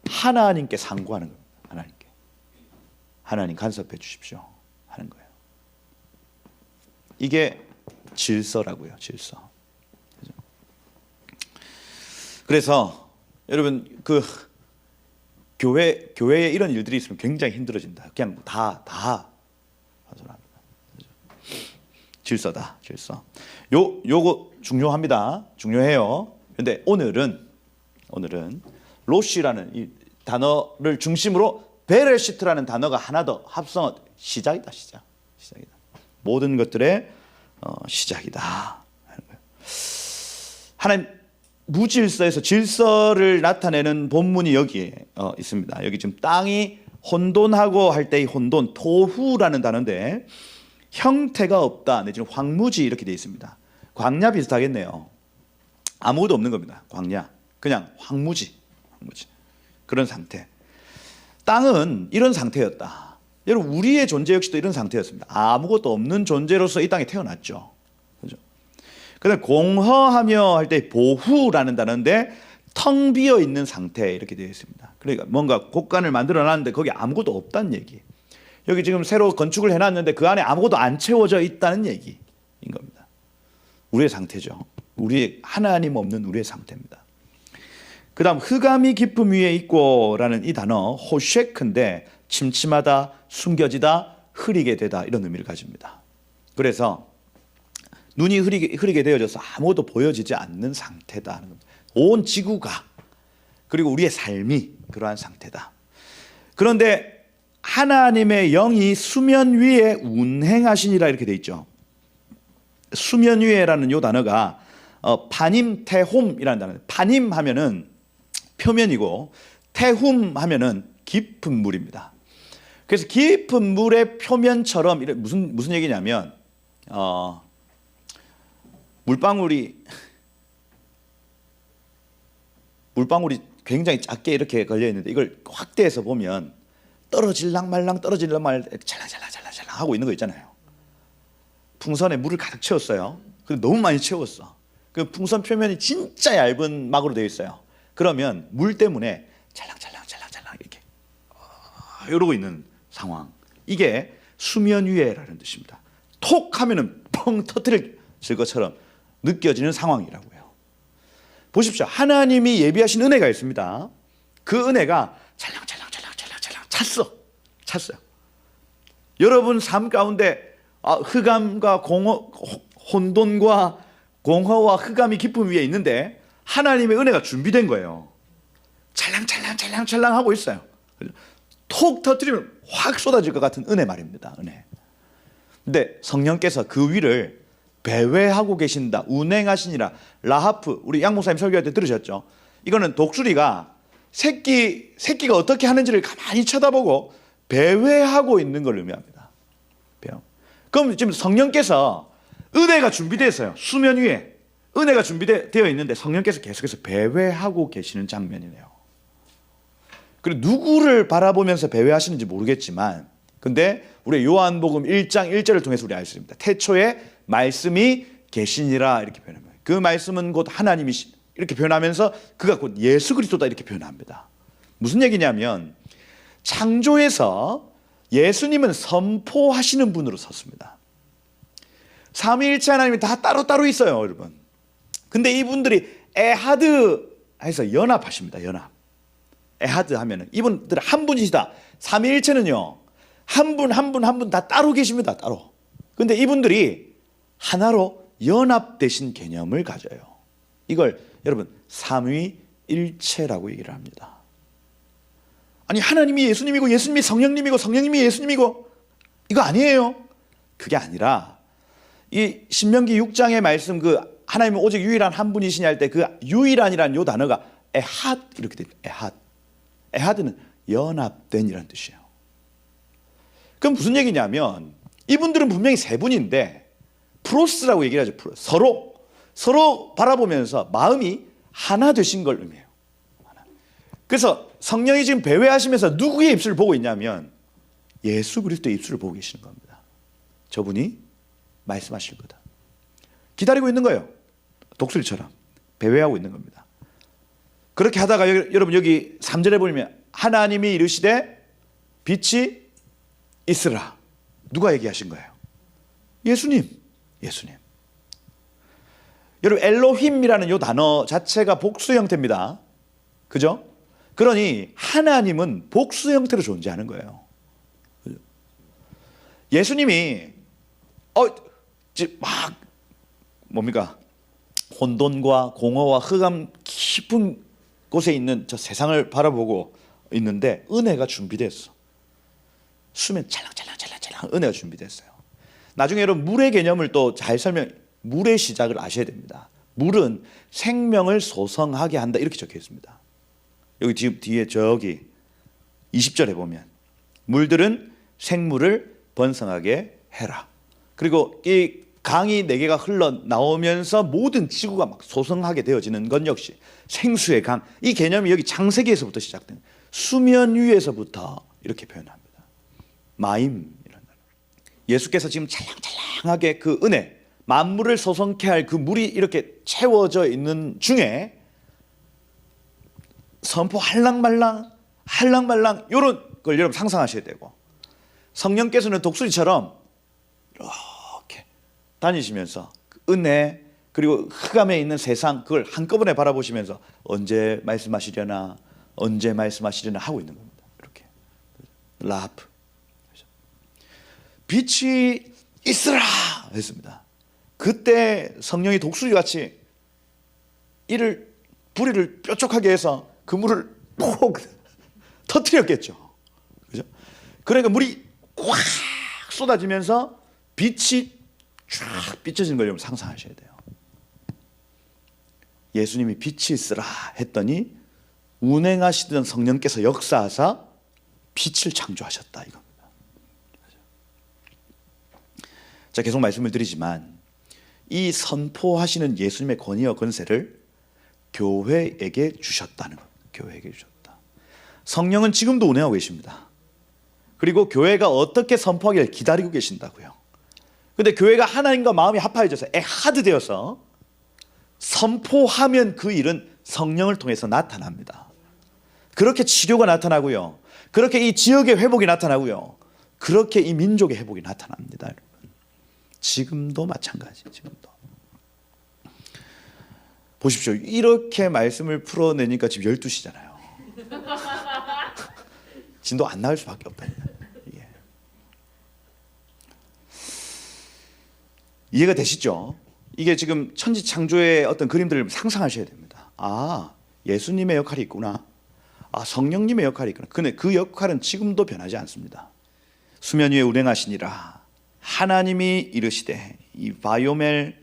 S1: 하나님께 상고하는 겁니다. 하나님 간섭해 주십시오 하는 거예요. 이게 질서라고요. 질서. 그래서 여러분 교회에 이런 일들이 있으면 굉장히 힘들어진다. 그냥 다 파손합니다. 질서다. 질서. 요거 중요합니다. 중요해요. 그런데 오늘은 로시라는 이 단어를 중심으로 베레시트라는 단어가 하나 더 합성 시작이다. 시작이다. 모든 것들의 시작이다. 하나님 무질서에서 질서를 나타내는 본문이 여기에 있습니다. 여기 지금 땅이 혼돈하고 할 때 이 혼돈, 토후라는 단어인데 형태가 없다 내지는 황무지 이렇게 되어 있습니다. 광야 비슷하겠네요. 아무것도 없는 겁니다. 광야. 그냥 황무지. 그런 상태. 땅은 이런 상태였다. 여러분 우리의 존재 역시도 이런 상태였습니다. 아무것도 없는 존재로서 이 땅에 태어났죠. 그죠? 그다음 공허하며 할 때 보후라는 단어인데 텅 비어 있는 상태 이렇게 되어 있습니다. 그러니까 뭔가 곳간을 만들어 놨는데 거기 아무것도 없다는 얘기. 여기 지금 새로 건축을 해놨는데 그 안에 아무것도 안 채워져 있다는 얘기인 겁니다. 우리의 상태죠. 우리의 하나님 없는 우리의 상태입니다. 그 다음 흑암이 깊음 위에 있고라는 이 단어 호쉐크인데 침침하다, 숨겨지다, 흐리게 되다 이런 의미를 가집니다. 그래서 눈이 흐리게 되어져서 아무것도 보여지지 않는 상태다. 온 지구가 그리고 우리의 삶이 그러한 상태다. 그런데 하나님의 영이 수면 위에 운행하시니라 이렇게 돼 있죠. 수면 위에라는 이 단어가 파님 테홈이라는 단어입니다. 파님 하면은 표면이고 테훔 하면은 깊은 물입니다. 그래서 깊은 물의 표면처럼 무슨 얘기냐면 물방울이 굉장히 작게 이렇게 걸려 있는데 이걸 확대해서 보면 떨어질랑 말랑 찰랑찰랑 하고 있는 거 있잖아요. 풍선에 물을 가득 채웠어요. 근데 너무 많이 채웠어. 그 풍선 표면이 진짜 얇은 막으로 되어 있어요. 그러면 물 때문에 찰랑찰랑 이렇게 이러고 있는 상황. 이게 수면 위에라는 뜻입니다. 톡 하면은 펑 터뜨릴 것처럼 느껴지는 상황이라고요. 보십시오. 하나님이 예비하신 은혜가 있습니다. 그 은혜가 찰랑찰랑 찼어요. 여러분 삶 가운데 흑암과 혼돈과 공허와 흑암이 깊음 위에 있는데 하나님의 은혜가 준비된 거예요. 찰랑 하고 있어요. 톡 터뜨리면 확 쏟아질 것 같은 은혜 말입니다. 은혜. 근데 성령께서 그 위를 배회하고 계신다. 운행하시니라. 라하프 우리 양 목사님 설교할 때 들으셨죠? 이거는 독수리가 새끼가 어떻게 하는지를 가만히 쳐다보고 배회하고 있는 걸 의미합니다. 그럼 지금 성령께서 은혜가 준비되어 있어요. 수면 위에 은혜가 준비되어 있는데 성령께서 계속해서 배회하고 계시는 장면이네요. 그리고 누구를 바라보면서 배회하시는지 모르겠지만 근데 우리 요한복음 1장 1절을 통해서 우리 알 수 있습니다. 태초에 말씀이 계시니라 이렇게 표현합니다. 그 말씀은 곧 하나님이시 이렇게 표현하면서 그가 곧 예수 그리스도다 이렇게 표현합니다. 무슨 얘기냐면 창조에서 예수님은 선포하시는 분으로 섰습니다. 삼위일체 하나님이 다 따로따로 있어요, 여러분. 근데 이분들이 에하드 해서 연합하십니다. 연합. 에하드 하면은 이분들 한 분이시다. 삼위일체는요. 한 분 다 따로 계십니다. 따로. 근데 이분들이 하나로 연합되신 개념을 가져요. 이걸 여러분 삼위일체라고 얘기를 합니다. 아니 하나님이 예수님이고 예수님이 성령님이고 성령님이 예수님이고 이거 아니에요. 그게 아니라 이 신명기 6장의 말씀 그 하나님은 오직 유일한 한 분이시냐 할 때 그 유일한이라는 요 단어가 에핫 이렇게 됩니다. 에핫. 에하드는 연합된이라는 뜻이에요. 그럼 무슨 얘기냐면 이분들은 분명히 세 분인데 프로스라고 얘기를 하죠. 프로스. 서로 바라보면서 마음이 하나 되신 걸 의미해요. 그래서 성령이 지금 배회하시면서 누구의 입술을 보고 있냐면 예수 그리스도의 입술을 보고 계시는 겁니다. 저분이 말씀하실 거다. 기다리고 있는 거예요. 독수리처럼 배회하고 있는 겁니다. 그렇게 하다가 여러분 여기 3절에 보면 하나님이 이르시되 빛이 있으라. 누가 얘기하신 거예요? 예수님. 여러분 엘로힘이라는 이 단어 자체가 복수 형태입니다. 그죠? 그러니 하나님은 복수 형태로 존재하는 거예요. 예수님이 막 뭡니까? 혼돈과 공허와 흑암 깊은 곳에 있는 저 세상을 바라보고 있는데 은혜가 준비됐어. 수면 찰랑찰랑 은혜가 준비됐어요. 나중에 여러분 물의 개념을 또 잘 물의 시작을 아셔야 됩니다. 물은 생명을 소성하게 한다 이렇게 적혀 있습니다. 여기 지금 뒤에 저기 20절에 보면 물들은 생물을 번성하게 해라. 그리고 이 강이 4개가 흘러나오면서 모든 지구가 막 소성하게 되어지는 건 역시 생수의 강. 이 개념이 여기 창세기에서부터 시작된 수면 위에서부터 이렇게 표현합니다. 마임이라는 단어. 예수께서 지금 찰랑찰랑하게 그 은혜, 만물을 소성케 할 그 물이 이렇게 채워져 있는 중에 선포 할랑말랑 이런 걸 여러분 상상하셔야 되고 성령께서는 독수리처럼 이렇게 다니시면서 은혜 그리고 흑암에 있는 세상 그걸 한꺼번에 바라보시면서 언제 말씀하시려나 하고 있는 겁니다. 이렇게 라프 빛이 있으라 했습니다. 그때 성령이 독수리같이 부리를 뾰족하게 해서 그 물을 꼭 터뜨렸겠죠. 그죠? 그러니까 물이 꽉 쏟아지면서 빛이 쫙 비춰지는 걸 여러분 상상하셔야 돼요. 예수님이 빛이 있으라 했더니 운행하시던 성령께서 역사하사 빛을 창조하셨다 이겁니다. 자, 계속 말씀을 드리지만 이 선포하시는 예수님의 권위와 권세를 교회에게 주셨다는 겁니다. 교회에게 주셨다. 성령은 지금도 운행하고 계십니다. 그리고 교회가 어떻게 선포하기를 기다리고 계신다고요. 그런데 교회가 하나님과 마음이 합하여져서 에하드 되어서 선포하면 그 일은 성령을 통해서 나타납니다. 그렇게 치료가 나타나고요. 그렇게 이 지역의 회복이 나타나고요. 그렇게 이 민족의 회복이 나타납니다. 여러분. 지금도 마찬가지. 지금도. 보십시오. 이렇게 말씀을 풀어내니까 지금 12시잖아요. 진도 안 나올 수밖에 없다니까. 이해가 되시죠? 이게 지금 천지창조의 어떤 그림들을 상상하셔야 됩니다. 아, 예수님의 역할이 있구나. 아, 성령님의 역할이 있구나. 근데 그 역할은 지금도 변하지 않습니다. 수면 위에 운행하시니라. 하나님이 이르시되 이 바요멜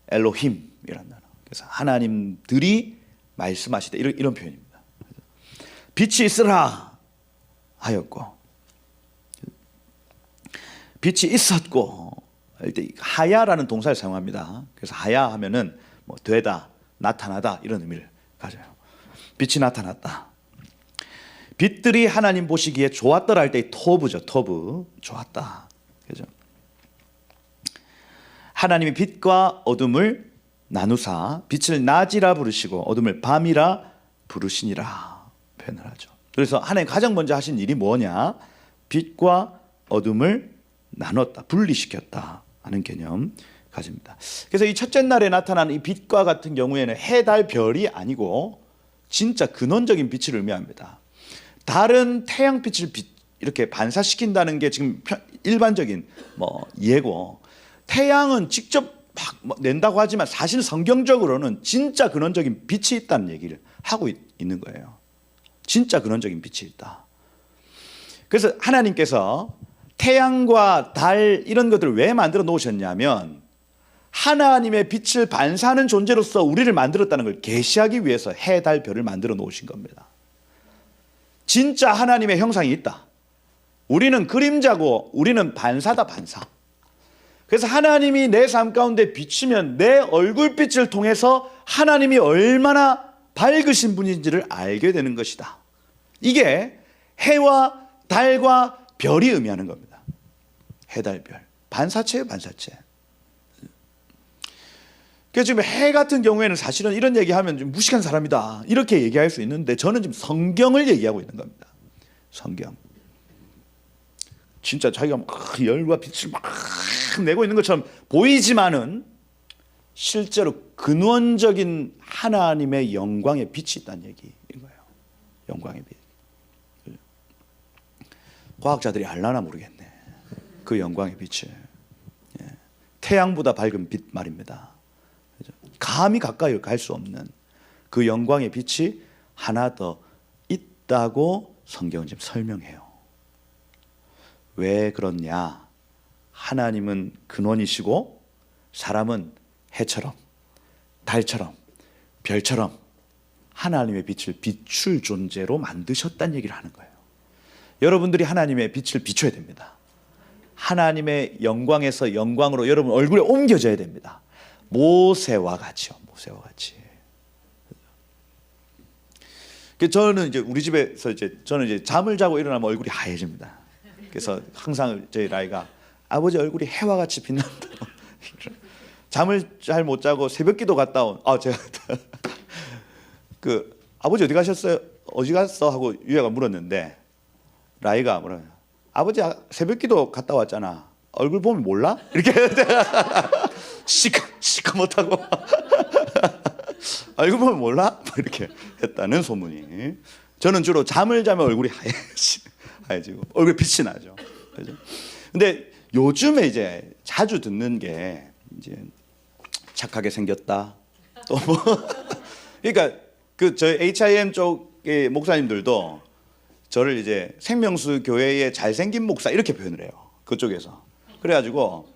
S1: 엘로힘이라는 단어. 그래서 하나님들이 말씀하시되 이런 표현입니다. 빛이 있으라 하였고 빛이 있었고 하야라는 동사를 사용합니다. 그래서 하야 하면은 뭐 되다, 나타나다 이런 의미를 가져요. 빛이 나타났다. 빛들이 하나님 보시기에 좋았더라 할 때 토브죠. 토브 좋았다. 그죠? 하나님이 빛과 어둠을 나누사 빛을 낮이라 부르시고 어둠을 밤이라 부르시니라 표현을 하죠. 그래서 하나님 가장 먼저 하신 일이 뭐냐? 빛과 어둠을 나눴다, 분리시켰다 하는 개념 가집니다. 그래서 이 첫째 날에 나타나는 이 빛과 같은 경우에는 해, 달, 별이 아니고 진짜 근원적인 빛을 의미합니다. 달은 태양빛을 이렇게 반사시킨다는 게 지금 일반적인 예고. 태양은 직접 막 낸다고 하지만 사실 성경적으로는 진짜 근원적인 빛이 있다는 얘기를 하고 있는 거예요. 진짜 근원적인 빛이 있다. 그래서 하나님께서 태양과 달 이런 것들을 왜 만들어 놓으셨냐면 하나님의 빛을 반사하는 존재로서 우리를 만들었다는 걸 계시하기 위해서 해, 달, 별을 만들어 놓으신 겁니다. 진짜 하나님의 형상이 있다. 우리는 그림자고 우리는 반사다, 반사. 그래서 하나님이 내 삶 가운데 비치면 내 얼굴빛을 통해서 하나님이 얼마나 밝으신 분인지를 알게 되는 것이다. 이게 해와 달과 별이 의미하는 겁니다. 해, 달, 별. 반사체예요, 반사체. 그래서 지금 해 같은 경우에는 사실은 이런 얘기하면 좀 무식한 사람이다 이렇게 얘기할 수 있는데, 저는 지금 성경을 얘기하고 있는 겁니다. 성경. 진짜 자기가 막 열과 빛을 막 내고 있는 것처럼 보이지만은 실제로 근원적인 하나님의 영광의 빛이 있다는 얘기인 거예요. 영광의 빛. 과학자들이 알라나 모르겠네, 그 영광의 빛을. 태양보다 밝은 빛 말입니다. 감히 가까이 갈 수 없는 그 영광의 빛이 하나 더 있다고 성경은 지금 설명해요. 왜 그렇냐? 하나님은 근원이시고 사람은 해처럼, 달처럼, 별처럼 하나님의 빛을 비출 존재로 만드셨다는 얘기를 하는 거예요. 여러분들이 하나님의 빛을 비춰야 됩니다. 하나님의 영광에서 영광으로 여러분 얼굴에 옮겨져야 됩니다. 모세와 같이요, 모세와 같이. 저는 이제 우리 집에서 저는 이제 잠을 자고 일어나면 얼굴이 하얘집니다. 그래서 항상 저희 라이가 아버지 얼굴이 해와 같이 빛난다. 잠을 잘 못 자고 새벽기도 갔다 온. 제가 그 아버지 어디 가셨어요? 어디 갔어? 하고 유야가 물었는데 라이가 뭐라? 아버지 새벽기도 갔다 왔잖아. 얼굴 보면 몰라? 이렇게 시커 못하고 얼굴 보면 몰라? 이렇게 했다는 소문이. 저는 주로 잠을 자면 얼굴이 하얘지고 얼굴에 빛이 나죠. 그죠? 근데 요즘에 이제 자주 듣는 게 이제 착하게 생겼다. 또 뭐 그러니까 그 저희 HIM 쪽의 목사님들도 저를 이제 생명수 교회의 잘생긴 목사 이렇게 표현을 해요. 그쪽에서. 그래가지고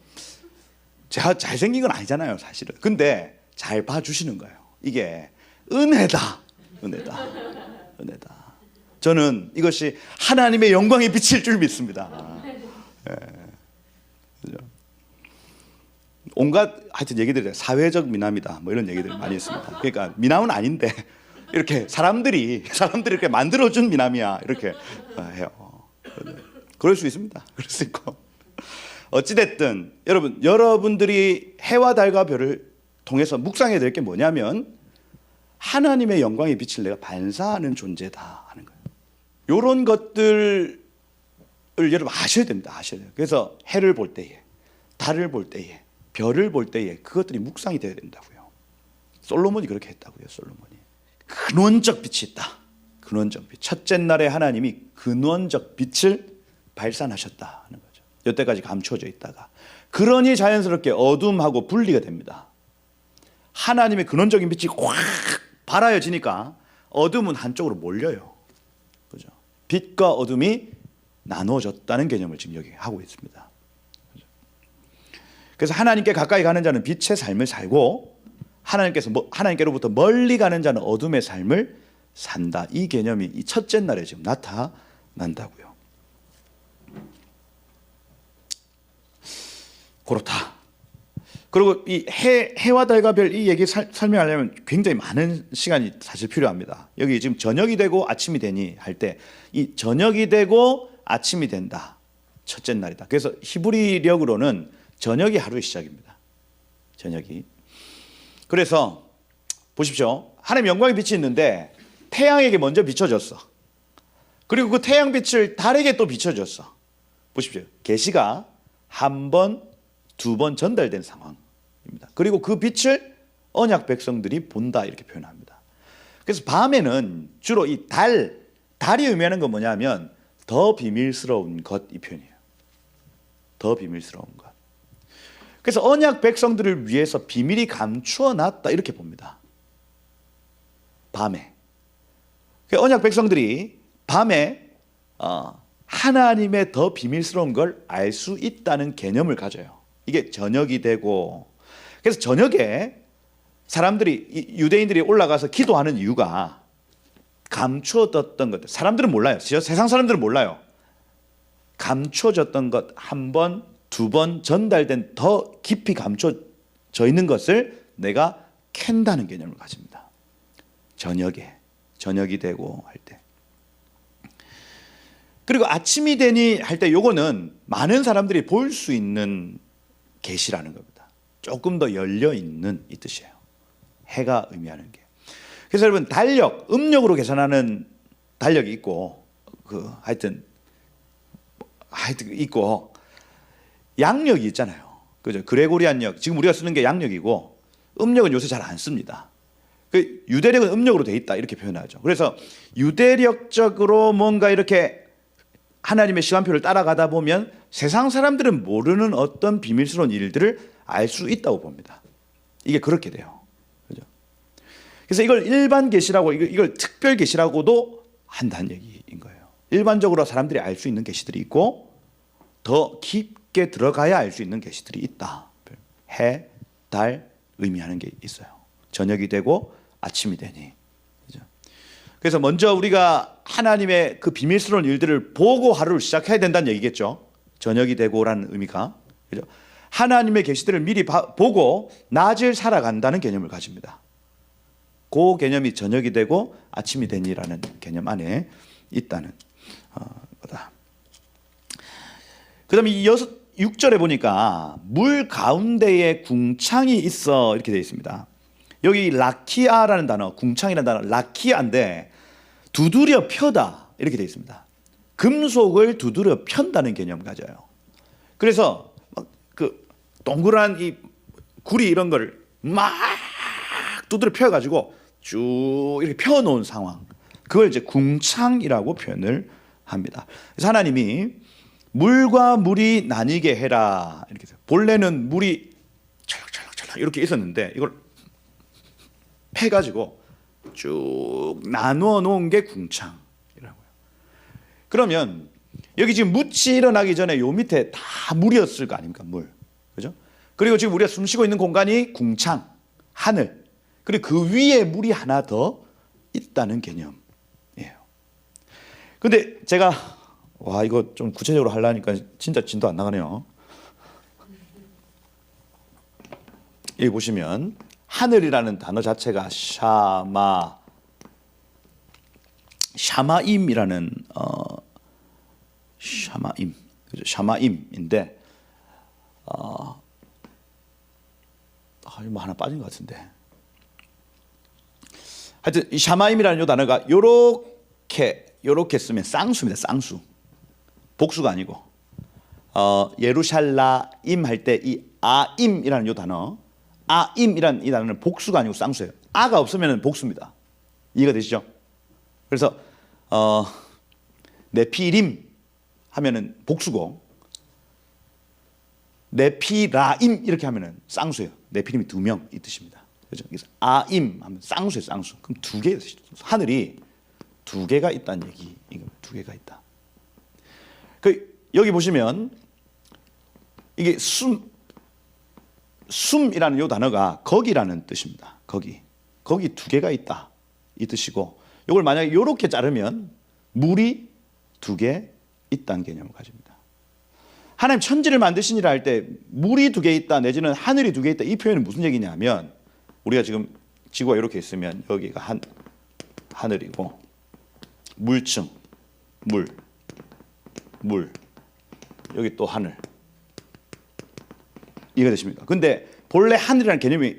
S1: 제가 잘생긴 건 아니잖아요, 사실은. 근데 잘 봐주시는 거예요. 이게 은혜다, 은혜다, 은혜다. 저는 이것이 하나님의 영광의 빛일 줄 믿습니다. 예. 그죠? 온갖 하여튼 얘기들이 사회적 미남이다, 뭐 이런 얘기들 많이 있습니다. 그러니까 미남은 아닌데 이렇게 사람들이 이렇게 만들어준 미남이야 이렇게 해요. 그럴 수 있습니다. 그럴 수 있고. 어찌됐든 여러분들이 해와 달과 별을 통해서 묵상해야 될 게 뭐냐면 하나님의 영광의 빛을 내가 반사하는 존재다 하는 거예요. 이런 것들을 여러분 아셔야 됩니다. 아셔야 돼요. 그래서 해를 볼 때에, 달을 볼 때에, 별을 볼 때에 그것들이 묵상이 되어야 된다고요. 솔로몬이 그렇게 했다고요. 솔로몬이 근원적 빛이 있다. 근원적 빛. 첫째 날에 하나님이 근원적 빛을 발산하셨다 하는 거죠. 여태까지 감추어져 있다가 그러니 자연스럽게 어둠하고 분리가 됩니다. 하나님의 근원적인 빛이 확 발하여지니까 어둠은 한쪽으로 몰려요. 그죠? 빛과 어둠이 나누어졌다는 개념을 지금 여기 하고 있습니다. 그죠? 그래서 하나님께 가까이 가는 자는 빛의 삶을 살고 하나님께로부터 멀리 가는 자는 어둠의 삶을 산다. 이 개념이 이 첫째 날에 지금 나타난다고요. 그렇다. 그리고 이 해와 달과 별 이 얘기 설명하려면 굉장히 많은 시간이 사실 필요합니다. 여기 지금 저녁이 되고 아침이 되니 할 때 이 저녁이 되고 아침이 된다. 첫째 날이다. 그래서 히브리력으로는 저녁이 하루의 시작입니다. 저녁이. 그래서 보십시오. 하나님의 영광의 빛이 있는데 태양에게 먼저 비춰졌어. 그리고 그 태양빛을 달에게 또 비춰졌어. 보십시오. 계시가 한 번, 두 번 전달된 상황입니다. 그리고 그 빛을 언약 백성들이 본다 이렇게 표현합니다. 그래서 밤에는 주로 이 달이 의미하는 건 뭐냐면 더 비밀스러운 것 이 표현이에요. 더 비밀스러운 것. 그래서 언약 백성들을 위해서 비밀이 감추어 놨다 이렇게 봅니다. 밤에. 언약 백성들이 밤에 하나님의 더 비밀스러운 걸 알 수 있다는 개념을 가져요. 이게 저녁이 되고 그래서 저녁에 사람들이 유대인들이 올라가서 기도하는 이유가 감춰뒀던 것들. 사람들은 몰라요. 세상 사람들은 몰라요. 감춰졌던 것 한 번, 두 번 전달된 더 깊이 감춰져 있는 것을 내가 캔다는 개념을 가집니다. 저녁이 되고 할 때. 그리고 아침이 되니 할 때 요거는 많은 사람들이 볼 수 있는 계시라는 겁니다. 조금 더 열려 있는 이 뜻이에요. 해가 의미하는 게. 그래서 여러분 달력, 음력으로 계산하는 달력이 있고 하여튼 있고 양력이 있잖아요. 그죠? 그레고리안력. 지금 우리가 쓰는 게 양력이고 음력은 요새 잘 안 씁니다. 유대력은 음력으로 돼 있다 이렇게 표현하죠. 그래서 유대력적으로 뭔가 이렇게 하나님의 시간표를 따라가다 보면 세상 사람들은 모르는 어떤 비밀스러운 일들을 알 수 있다고 봅니다. 이게 그렇게 돼요. 그죠? 그래서 이걸 일반 계시라고 이걸 특별 계시라고도 한다는 얘기인 거예요. 일반적으로 사람들이 알 수 있는 계시들이 있고 더 깊게 들어가야 알 수 있는 계시들이 있다. 해, 달 의미하는 게 있어요. 저녁이 되고 아침이 되니. 그죠? 그래서 먼저 우리가 하나님의 그 비밀스러운 일들을 보고 하루를 시작해야 된다는 얘기겠죠. 저녁이 되고라는 의미가. 그죠? 하나님의 계시들을 미리 보고 낮을 살아간다는 개념을 가집니다. 그 개념이 저녁이 되고 아침이 되니라는 개념 안에 있다는 거다. 그 다음에 6절에 보니까 물 가운데에 궁창이 있어 이렇게 되어 있습니다. 여기 라키아라는 단어, 궁창이라는 단어, 라키아인데 두드려 펴다 이렇게 되어 있습니다. 금속을 두드려 편다는 개념 가져요. 그래서 그 동그란 이 구리 이런 걸 막 두드려 펴가지고 쭉 이렇게 펴놓은 상황. 그걸 이제 궁창이라고 표현을 합니다. 그래서 하나님이 물과 물이 나뉘게 해라 이렇게 해서 본래는 물이 철렁철렁철렁 이렇게 있었는데 이걸 패가지고 쭉 나누어 놓은 게 궁창이라고요. 그러면 여기 지금 묻이 일어나기 전에 요 밑에 다 물이었을 거 아닙니까? 물. 그죠? 그리고 지금 우리가 숨 쉬고 있는 공간이 궁창, 하늘. 그리고 그 위에 물이 하나 더 있다는 개념이에요. 근데 제가 이거 좀 구체적으로 하려니까 진짜 진도 안 나가네요. 여기 보시면 하늘이라는 단어 자체가 샤마임이라는 샤마임, 그죠? 샤마임인데 이거 하나 빠진 것 같은데. 하여튼 이 샤마임이라는 이 단어가 요렇게 쓰면 쌍수입니다. 쌍수. 복수가 아니고 예루샬라임 할 때 이 아임이라는 이 단어, 아임이라는 이 단어는 복수가 아니고 쌍수예요. 아가 없으면 복수입니다. 이해가 되시죠? 그래서 네피림 하면은 복수고 네피라임 이렇게 하면은 쌍수예요. 네피림이 2명 이 뜻입니다. 그렇죠? 그래서 아임 하면 쌍수예요. 쌍수. 그럼 2개, 하늘이 2개가 있다는 얘기. 이거 2개가 있다. 여기 보시면 이게 숨이라는 요 단어가 거기라는 뜻입니다. 거기 2개가 있다 이 뜻이고, 이걸 만약에 이렇게 자르면 물이 2개 있다는 개념을 가집니다. 하나님 천지를 만드시니라 할 때 물이 2개 있다 내지는 하늘이 2개 있다 이 표현은 무슨 얘기냐면, 우리가 지금 지구가 이렇게 있으면 여기가 하늘이고 물층 물 여기 또 하늘, 이해가 되십니까? 근데 본래 하늘이라는 개념이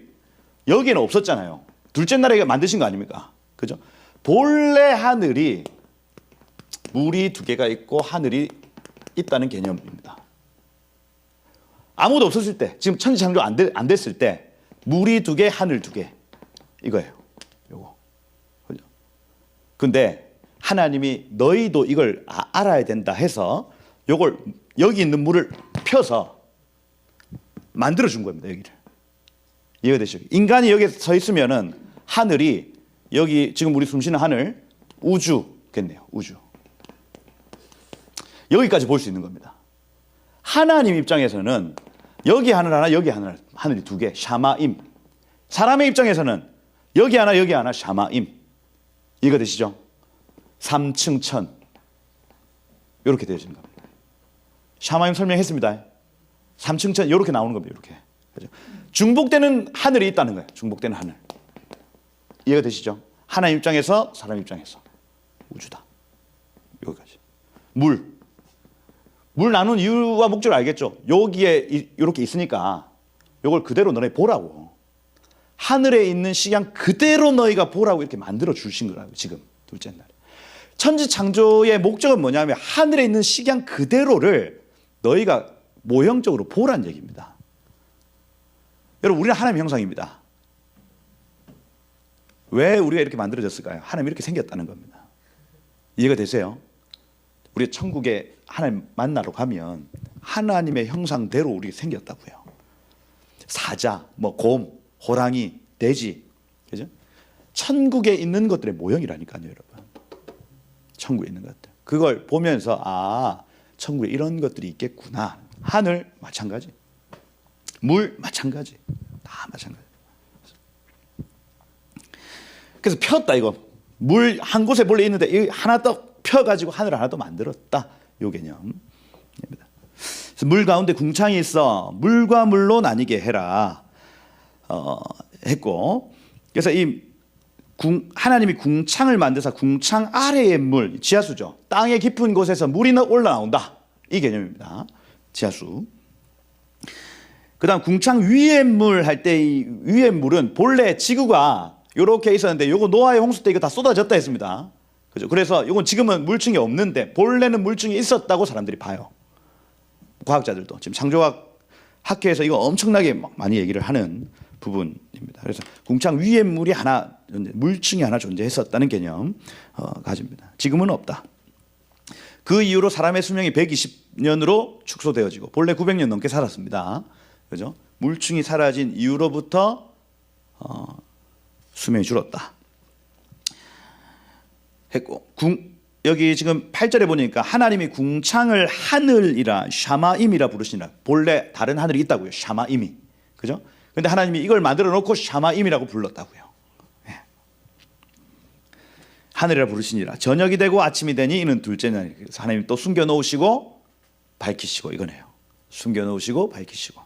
S1: 여기에는 없었잖아요. 둘째 날에 만드신 거 아닙니까? 그죠? 본래 하늘이 물이 2개가 있고 하늘이 있다는 개념입니다. 아무도 없었을 때, 지금 천지창조 안 됐을 때 물이 2개, 하늘 2개 이거예요. 요거. 그죠? 근데 하나님이 너희도 이걸 알아야 된다 해서 요걸 여기 있는 물을 펴서 만들어 준 겁니다. 여기를. 이해가 되시죠? 인간이 여기 서 있으면은 하늘이 여기 지금 우리 숨쉬는 하늘 우주겠네요. 우주. 여기까지 볼 수 있는 겁니다. 하나님 입장에서는
S2: 여기 하늘 하나, 여기 하늘, 하늘이 두 개, 샤마임. 사람의 입장에서는 여기 하나, 여기 하나, 샤마임. 이해가 되시죠? 3층 천. 이렇게 되어지는 겁니다. 샤마임 설명했습니다. 3층 천 이렇게 나오는 겁니다. 이렇게. 그죠? 중복되는 하늘이 있다는 거예요. 중복되는 하늘. 이해가 되시죠? 하나님 입장에서, 사람 입장에서. 우주다. 여기까지. 물 나눈 이유와 목적을 알겠죠? 여기에 이렇게 있으니까 이걸 그대로 너네 보라고. 하늘에 있는 식양 그대로 너희가 보라고 이렇게 만들어 주신 거라고. 지금 둘째 날 천지 창조의 목적은 뭐냐면 하늘에 있는 식양 그대로를 너희가 모형적으로 보라는 얘기입니다. 여러분, 우리는 하나님의 형상입니다. 왜 우리가 이렇게 만들어졌을까요? 하나님이 이렇게 생겼다는 겁니다. 이해가 되세요? 우리 천국에 하나님 만나러 가면 하나님의 형상대로 우리가 생겼다고요. 사자, 곰, 호랑이, 돼지, 그죠? 천국에 있는 것들의 모형이라니까요, 여러분. 천국에 있는 것들. 그걸 보면서 천국에 이런 것들이 있겠구나. 하늘 마찬가지, 물 마찬가지, 다 마찬가지. 그래서 폈다 이거. 물 한 곳에 본래 있는데 이 하나 더 펴가지고 하늘을 하나 더 만들었다. 요 개념입니다. 그래서 물 가운데 궁창이 있어 물과 물로 나뉘게 해라 했고, 그래서 하나님이 궁창을 만드사 궁창 아래의 물, 지하수죠. 땅의 깊은 곳에서 물이 올라나온다. 이 개념입니다. 지하수. 그 다음 궁창 위의 물 할 때 이 위의 물은 본래 지구가 이렇게 있었는데 요거 노아의 홍수 때 이거 다 쏟아졌다 했습니다. 그죠? 그래서 이건 지금은 물층이 없는데 본래는 물층이 있었다고 사람들이 봐요. 과학자들도 지금 창조학 학회에서 이거 엄청나게 많이 얘기를 하는 부분입니다. 그래서 궁창 위에 물이 하나, 물층이 하나 존재했었다는 개념 가집니다. 지금은 없다. 그 이후로 사람의 수명이 120년으로 축소되어지고 본래 900년 넘게 살았습니다. 그죠? 물층이 사라진 이후로부터 수명이 줄었다 했고, 여기 지금 8절에 보니까 하나님이 궁창을 하늘이라 샤마임이라 부르시니라. 본래 다른 하늘이 있다고요. 샤마임이. 그죠? 근데 하나님이 이걸 만들어 놓고 샤마임이라고 불렀다고요. 네. 하늘이라 부르시니라. 저녁이 되고 아침이 되니 이는 둘째 날이에요. 그래서 하나님이 또 숨겨 놓으시고 밝히시고 이거네요. 숨겨 놓으시고 밝히시고.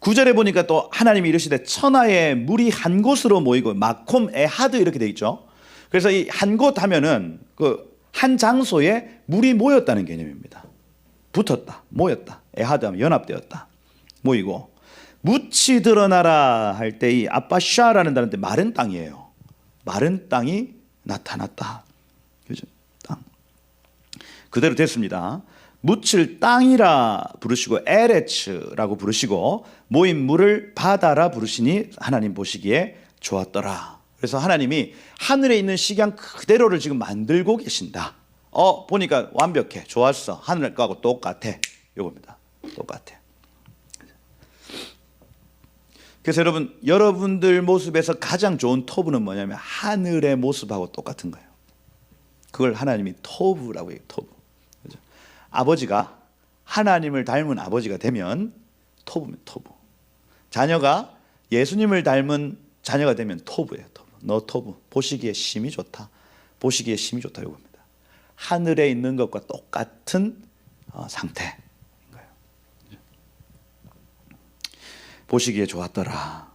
S2: 9절에 보니까 또 하나님이 이르시되 천하에 물이 한 곳으로 모이고 마콤 에하드 이렇게 돼 있죠. 그래서 이 한 곳 하면은 그 한 장소에 물이 모였다는 개념입니다. 붙었다, 모였다. 에하드 하면 연합되었다, 모이고. 묻이 드러나라 할 때 이 아빠샤라는 단어인데 마른 땅이에요. 마른 땅이 나타났다. 그죠? 땅. 그대로 됐습니다. 묻을 땅이라 부르시고 에레츠라고 부르시고 모인 물을 바다라 부르시니 하나님 보시기에 좋았더라. 그래서 하나님이 하늘에 있는 식양 그대로를 지금 만들고 계신다. 보니까 완벽해, 좋았어, 하늘과하고 똑같아. 이겁니다. 똑같아. 그래서 여러분들 모습에서 가장 좋은 토부는 뭐냐면 하늘의 모습하고 똑같은 거예요. 그걸 하나님이 토부라고 해요. 토부. 그죠? 아버지가 하나님을 닮은 아버지가 되면 토부면 토부. 자녀가 예수님을 닮은 자녀가 되면 토부예요. 토부. 너 토부. 보시기에 심이 좋다. 보시기에 심이 좋다. 이겁니다. 하늘에 있는 것과 똑같은 상태인 거예요. 보시기에 좋았더라.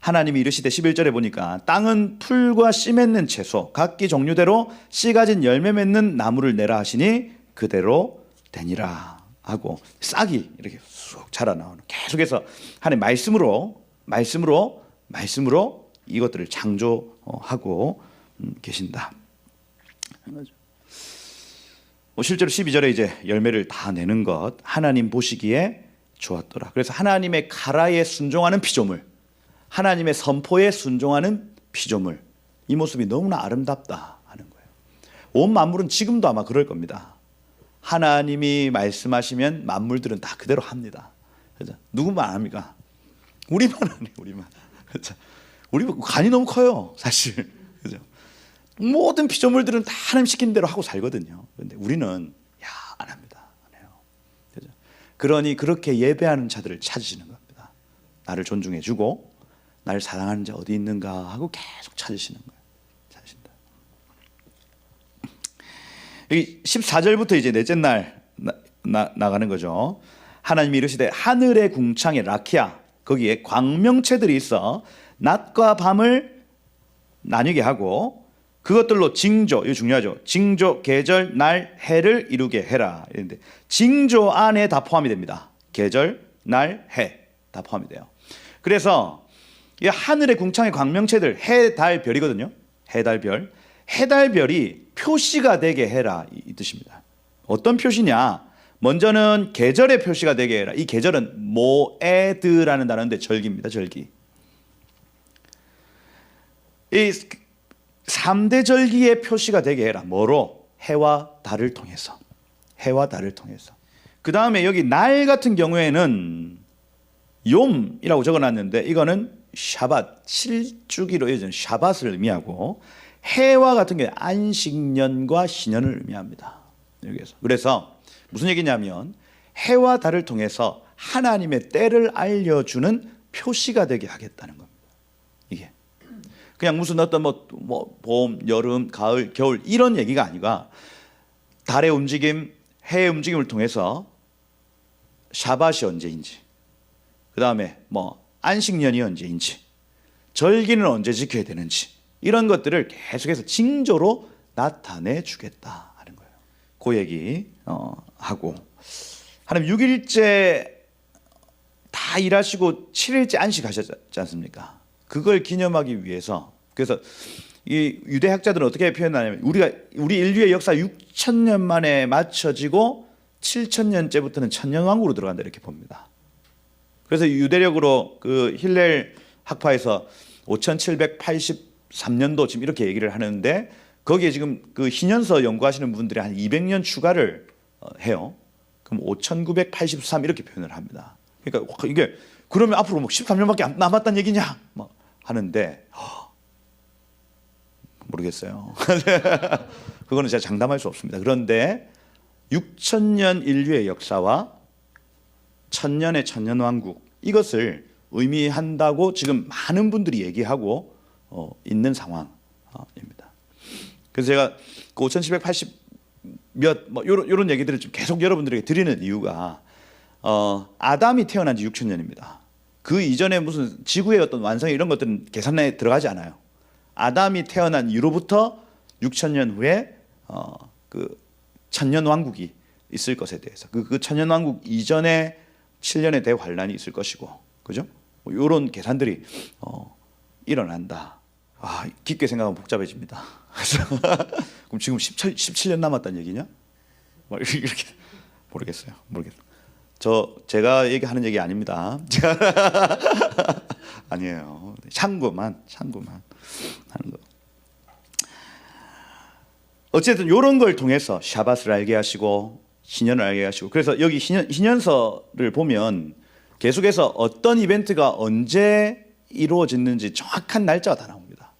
S2: 하나님이 이르시되 11절에 보니까 땅은 풀과 씨 맺는 채소 각기 종류대로 씨 가진 열매 맺는 나무를 내라 하시니 그대로 되니라 하고 싹이 이렇게 쑥 자라나오는, 계속해서 하나님 말씀으로 이것들을 창조하고 계신다. 실제로 12절에 이제 열매를 다 내는 것, 하나님 보시기에 좋았더라. 그래서 하나님의 가라에 순종하는 피조물, 하나님의 선포에 순종하는 피조물, 이 모습이 너무나 아름답다 하는 거예요. 온 만물은 지금도 아마 그럴 겁니다. 하나님이 말씀하시면 만물들은 다 그대로 합니다. 그죠? 누구만 안 합니까? 우리만 안 해요. 우리만. 그죠? 우리 간이 너무 커요, 사실. 그죠? 모든 피조물들은 다 하나님 시킨 대로 하고 살거든요. 그런데 우리는 안 합니다. 안 해요. 그죠? 그러니 그렇게 예배하는 자들을 찾으시는 겁니다. 나를 존중해주고 나를 사랑하는 자 어디 있는가 하고 계속 찾으시는 거예요. 찾으신다. 여기 14절부터 이제 넷째 날 나가는 거죠. 하나님이 이르시되 하늘의 궁창에 라키아 거기에 광명체들이 있어 낮과 밤을 나뉘게 하고 그것들로 징조, 이거 중요하죠. 징조, 계절, 날, 해를 이루게 해라. 이런데 징조 안에 다 포함이 됩니다. 계절, 날, 해 다 포함이 돼요. 그래서 이 하늘의 궁창의 광명체들 해, 달, 별이거든요. 해, 달, 별. 해, 달, 별이 표시가 되게 해라 이 뜻입니다. 어떤 표시냐? 먼저는 계절의 표시가 되게 해라. 이 계절은 모에드라는 단어인데 절기입니다. 절기. 이 3대 절기의 표시가 되게 해라. 뭐로? 해와 달을 통해서. 해와 달을 통해서. 그 다음에 여기 날 같은 경우에는 욤이라고 적어놨는데 이거는 샤밧, 7주기로 이어진 샤밧을 의미하고 해와 같은 게 안식년과 신년을 의미합니다. 여기에서. 그래서 무슨 얘기냐면 해와 달을 통해서 하나님의 때를 알려주는 표시가 되게 하겠다는 겁니다. 이게 그냥 무슨 어떤 뭐 봄, 여름, 가을, 겨울 이런 얘기가 아니라 달의 움직임, 해의 움직임을 통해서 샤밧이 언제인지, 그 다음에 뭐 안식년이 언제인지, 절기는 언제 지켜야 되는지 이런 것들을 계속해서 징조로 나타내 주겠다 하는 거예요. 그 얘기 하고 하나님 6일째 다 일하시고 7일째 안식하셨지 않습니까? 그걸 기념하기 위해서 그래서 이 유대학자들은 어떻게 표현하냐면 우리 인류의 역사 6,000년 만에 맞춰지고 7,000년째부터는 천년왕국으로 들어간다 이렇게 봅니다. 그래서 유대력으로 그 힐렐 학파에서 5783년도 지금 이렇게 얘기를 하는데 거기에 지금 그 희년서 연구하시는 분들이 한 200년 추가를 해요. 그럼 5983 이렇게 표현을 합니다. 그러니까 이게 그러면 앞으로 뭐 13년밖에 안 남았다는 얘기냐? 뭐 하는데 모르겠어요. 그거는 제가 장담할 수 없습니다. 그런데 6,000년 인류의 역사와 1,000년의 천년왕국 이것을 의미한다고 지금 많은 분들이 얘기하고 있는 상황입니다. 그래서 제가 그 5780 뭐 이런 얘기들을 좀 계속 여러분들에게 드리는 이유가 아담이 태어난 지 6,000년입니다. 그 이전에 무슨 지구의 어떤 완성 이런 것들은 계산에 들어가지 않아요. 아담이 태어난 이후로부터 6,000년 후에 그 천년왕국이 있을 것에 대해서 그 천년왕국 이전에 7년의 대환란이 있을 것이고, 그죠? 뭐 이런 계산들이 일어난다. 깊게 생각하면 복잡해집니다. 그럼 지금 17년 남았다는 얘기냐? 뭐 이렇게 모르겠어요. 제가 얘기하는 얘기 아닙니다. 아니에요. 참고만 하는 거. 어쨌든 이런 걸 통해서 샤밧을 알게 하시고 신년을 알게 하시고, 그래서 여기 신년서를 보면 계속해서 어떤 이벤트가 언제 이루어졌는지 정확한 날짜가 다 나옵니다.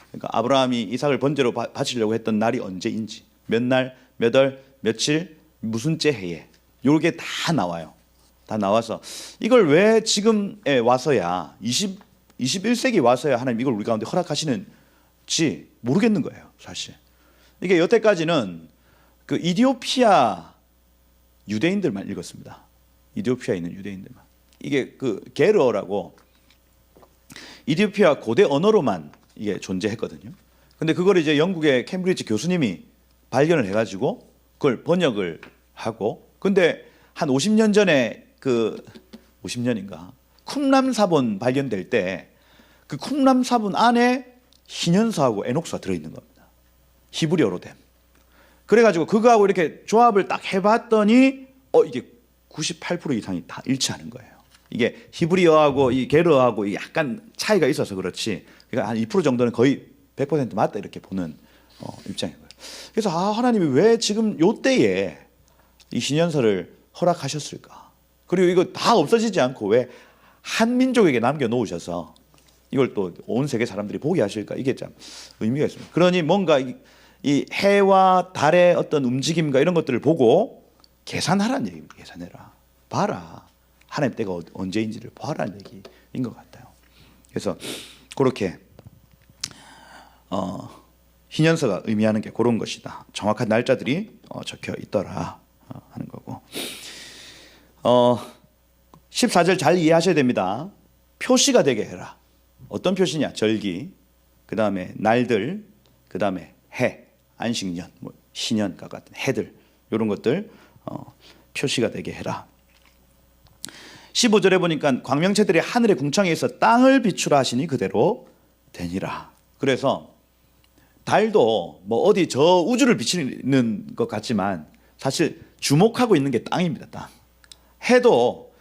S2: 그러니까 아브라함이 이삭을 번제로 바치려고 했던 날이 언제인지, 몇 날, 몇 월, 며칠, 무슨 째 해에 이게 다 나와요. 다 나와서 이걸 왜 지금에 와서야 21세기 와서야 하나님 이걸 우리 가운데 허락하시는지 모르겠는 거예요, 사실. 이게 여태까지는 그 이디오피아 유대인들만 읽었습니다. 이디오피아에 있는 유대인들만. 이게 그 게르어라고 이디오피아 고대 언어로만 이게 존재했거든요. 근데 그걸 이제 영국의 캠브리지 교수님이 발견을 해가지고 그걸 번역을 하고, 근데 한 50년 전에 그 50년인가 쿰람사본 발견될 때 그 쿰람사본 안에 희년서하고 에녹서가 들어있는 겁니다. 히브리어로 된. 그래가지고 그거하고 이렇게 조합을 딱 해봤더니 이게 98% 이상이 다 일치하는 거예요. 이게 히브리어하고 이 게르어하고 약간 차이가 있어서 그렇지, 그러니까 한 2% 정도는 거의 100% 맞다 이렇게 보는 입장인 거예요. 그래서 하나님이 왜 지금 요 때에 이 신년서를 허락하셨을까? 그리고 이거 다 없어지지 않고 왜 한 민족에게 남겨놓으셔서 이걸 또 온 세계 사람들이 보게 하실까? 이게 참 의미가 있습니다. 그러니 뭔가 이 해와 달의 어떤 움직임과 이런 것들을 보고 계산하라는 얘기입니다. 계산해라.
S1: 봐라. 하나님 때가 언제인지를 봐라는 얘기인 것 같아요. 그래서 그렇게 희년서가 의미하는 게 그런 것이다. 정확한 날짜들이 적혀 있더라 하는 거고. 14절 잘 이해하셔야 됩니다. 표시가 되게 해라. 어떤 표시냐? 절기, 그 다음에 날들, 그 다음에 해, 안식년, 뭐 신년과 같은 해들, 이런 것들 표시가 되게 해라. 15절에 보니까 광명체들이 하늘의 궁창에 있어 땅을 비추라 하시니 그대로 되니라. 그래서 달도 뭐 어디 저 우주를 비치는 것 같지만 사실 주목하고 있는 게 땅입니다. 땅. 해도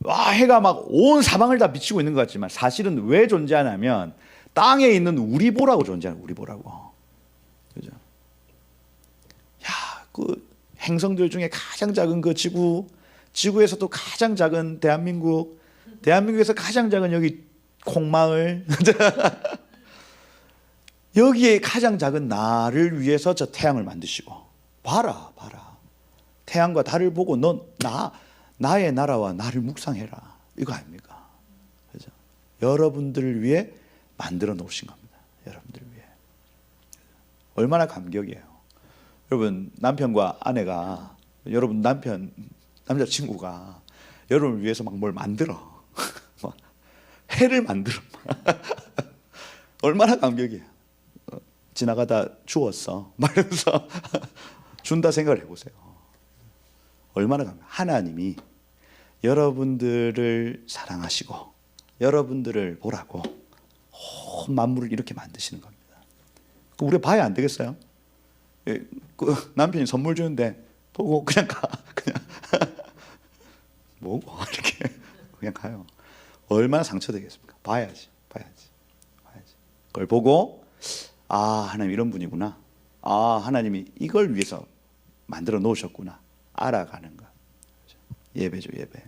S1: 해가 막 온 사방을 다 비치고 있는 것 같지만 사실은 왜 존재하냐면 땅에 있는 우리보라고 존재하는 우리보라고. 그죠? 야, 그 행성들 중에 가장 작은 그 지구에서도 가장 작은 대한민국에서 가장 작은 여기 콩마을 여기에 가장 작은 나를 위해서 저 태양을 만드시고 봐라 태양과 달을 보고 넌 나의 나라와 나를 묵상해라 이거 아닙니까? 그죠? 여러분들을 위해 만들어 놓으신 겁니다. 여러분들을 위해. 얼마나 감격이에요. 여러분 남편과 아내가 여러분 남자친구가 여러분을 위해서 막 뭘 만들어 막 해를 만들어 얼마나 감격이에요. 지나가다 주웠어 말하면서 준다 생각을 해보세요. 얼마나 감격. 하나님이 여러분들을 사랑하시고 여러분들을 보라고 온 만물을 이렇게 만드시는 겁니다. 우리가 봐야 안 되겠어요? 그 남편이 선물 주는데 보고 그냥 뭐고 이렇게 그냥 가요. 얼마나 상처되겠습니까? 봐야지. 그걸 보고 하나님 이런 분이구나. 하나님이 이걸 위해서 만들어 놓으셨구나. 알아가는 것. 예배죠, 예배.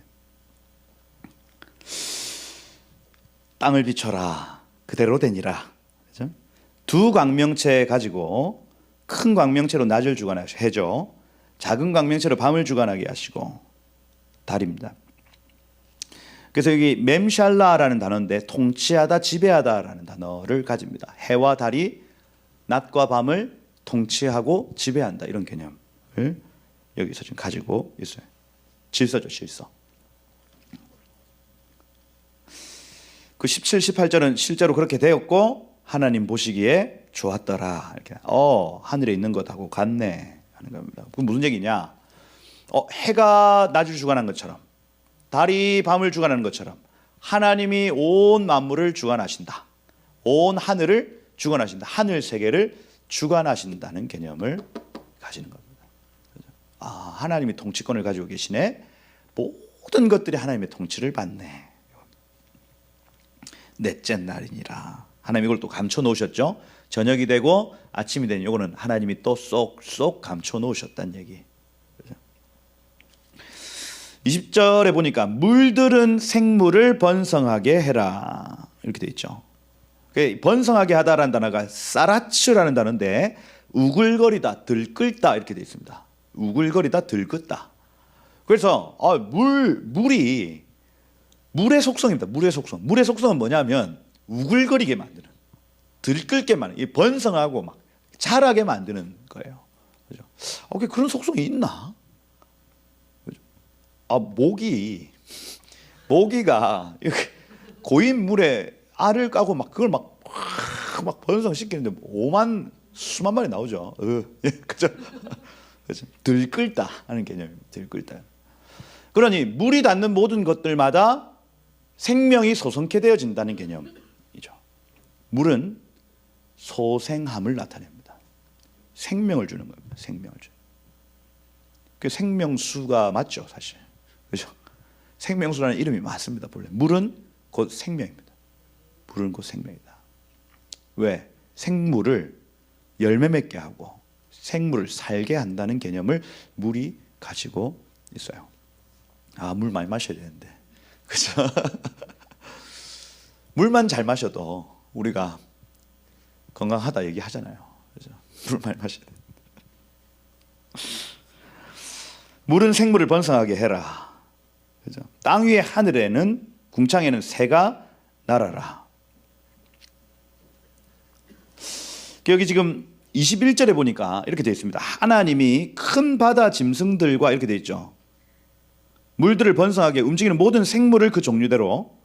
S1: 땅을 비춰라. 그대로 되니라. 그죠? 두 광명체 가지고 큰 광명체로 낮을 주관하시고 해죠. 작은 광명체로 밤을 주관하게 하시고 달입니다. 그래서 여기 mem샬라라는 단어인데 통치하다, 지배하다라는 단어를 가집니다. 해와 달이 낮과 밤을 통치하고 지배한다 이런 개념을 여기서 지금 가지고 있어요. 질서죠, 질서. 그 17, 18절은 실제로 그렇게 되었고 하나님 보시기에 좋았더라. 이렇게 하늘에 있는 것하고 같네 하는 겁니다. 그건 무슨 얘기냐? 해가 낮을 주관한 것처럼 달이 밤을 주관하는 것처럼 하나님이 온 만물을 주관하신다. 온 하늘을 주관하신다. 하늘 세계를 주관하신다는 개념을 가지는 겁니다. 하나님이 통치권을 가지고 계시네. 모든 것들이 하나님의 통치를 받네. 넷째 날이니라. 하나님 이걸 또 감춰 놓으셨죠. 저녁이 되고 아침이 되니 이거는 하나님이 또 쏙쏙 감춰 놓으셨다는 얘기. 20절에 보니까 물들은 생물을 번성하게 해라 이렇게 돼 있죠. 번성하게 하다라는 단어가 사라츠라는 단어인데 우글거리다, 들끓다 이렇게 돼 있습니다. 우글거리다, 들끓다. 그래서 물이 물의 속성입니다. 물의 속성은 뭐냐면 우글거리게 만드는, 들끓게 만드는, 이 번성하고 막 자라게 만드는 거예요. 그죠? 그런 속성이 있나? 그죠? 모기가 고인 물에 알을 까고 막 그걸 막 번성시키는데 수만 마리 나오죠. 그죠? 그죠? 들끓다 하는 개념입니다. 들끓다. 그러니 물이 닿는 모든 것들마다 생명이 소생케 되어진다는 개념이죠. 물은 소생함을 나타냅니다. 생명을 주는 겁니다. 생명을 주는. 그 생명수가 맞죠, 사실. 그죠? 생명수라는 이름이 맞습니다. 본래 물은 곧 생명입니다. 물은 곧 생명이다. 왜? 생물을 열매 맺게 하고 생물을 살게 한다는 개념을 물이 가지고 있어요. 물 많이 마셔야 되는데, 그죠? 물만 잘 마셔도 우리가 건강하다 얘기하잖아요. 그죠? 물 많이 마셔야 돼. 물은 생물을 번성하게 해라.
S2: 그죠? 땅 위의 하늘에는 궁창에는 새가 날아라. 여기 지금 21절에 보니까 이렇게 되어 있습니다. 하나님이 큰 바다 짐승들과 이렇게 되어 있죠. 물들을 번성하게 움직이는 모든 생물을 그 종류대로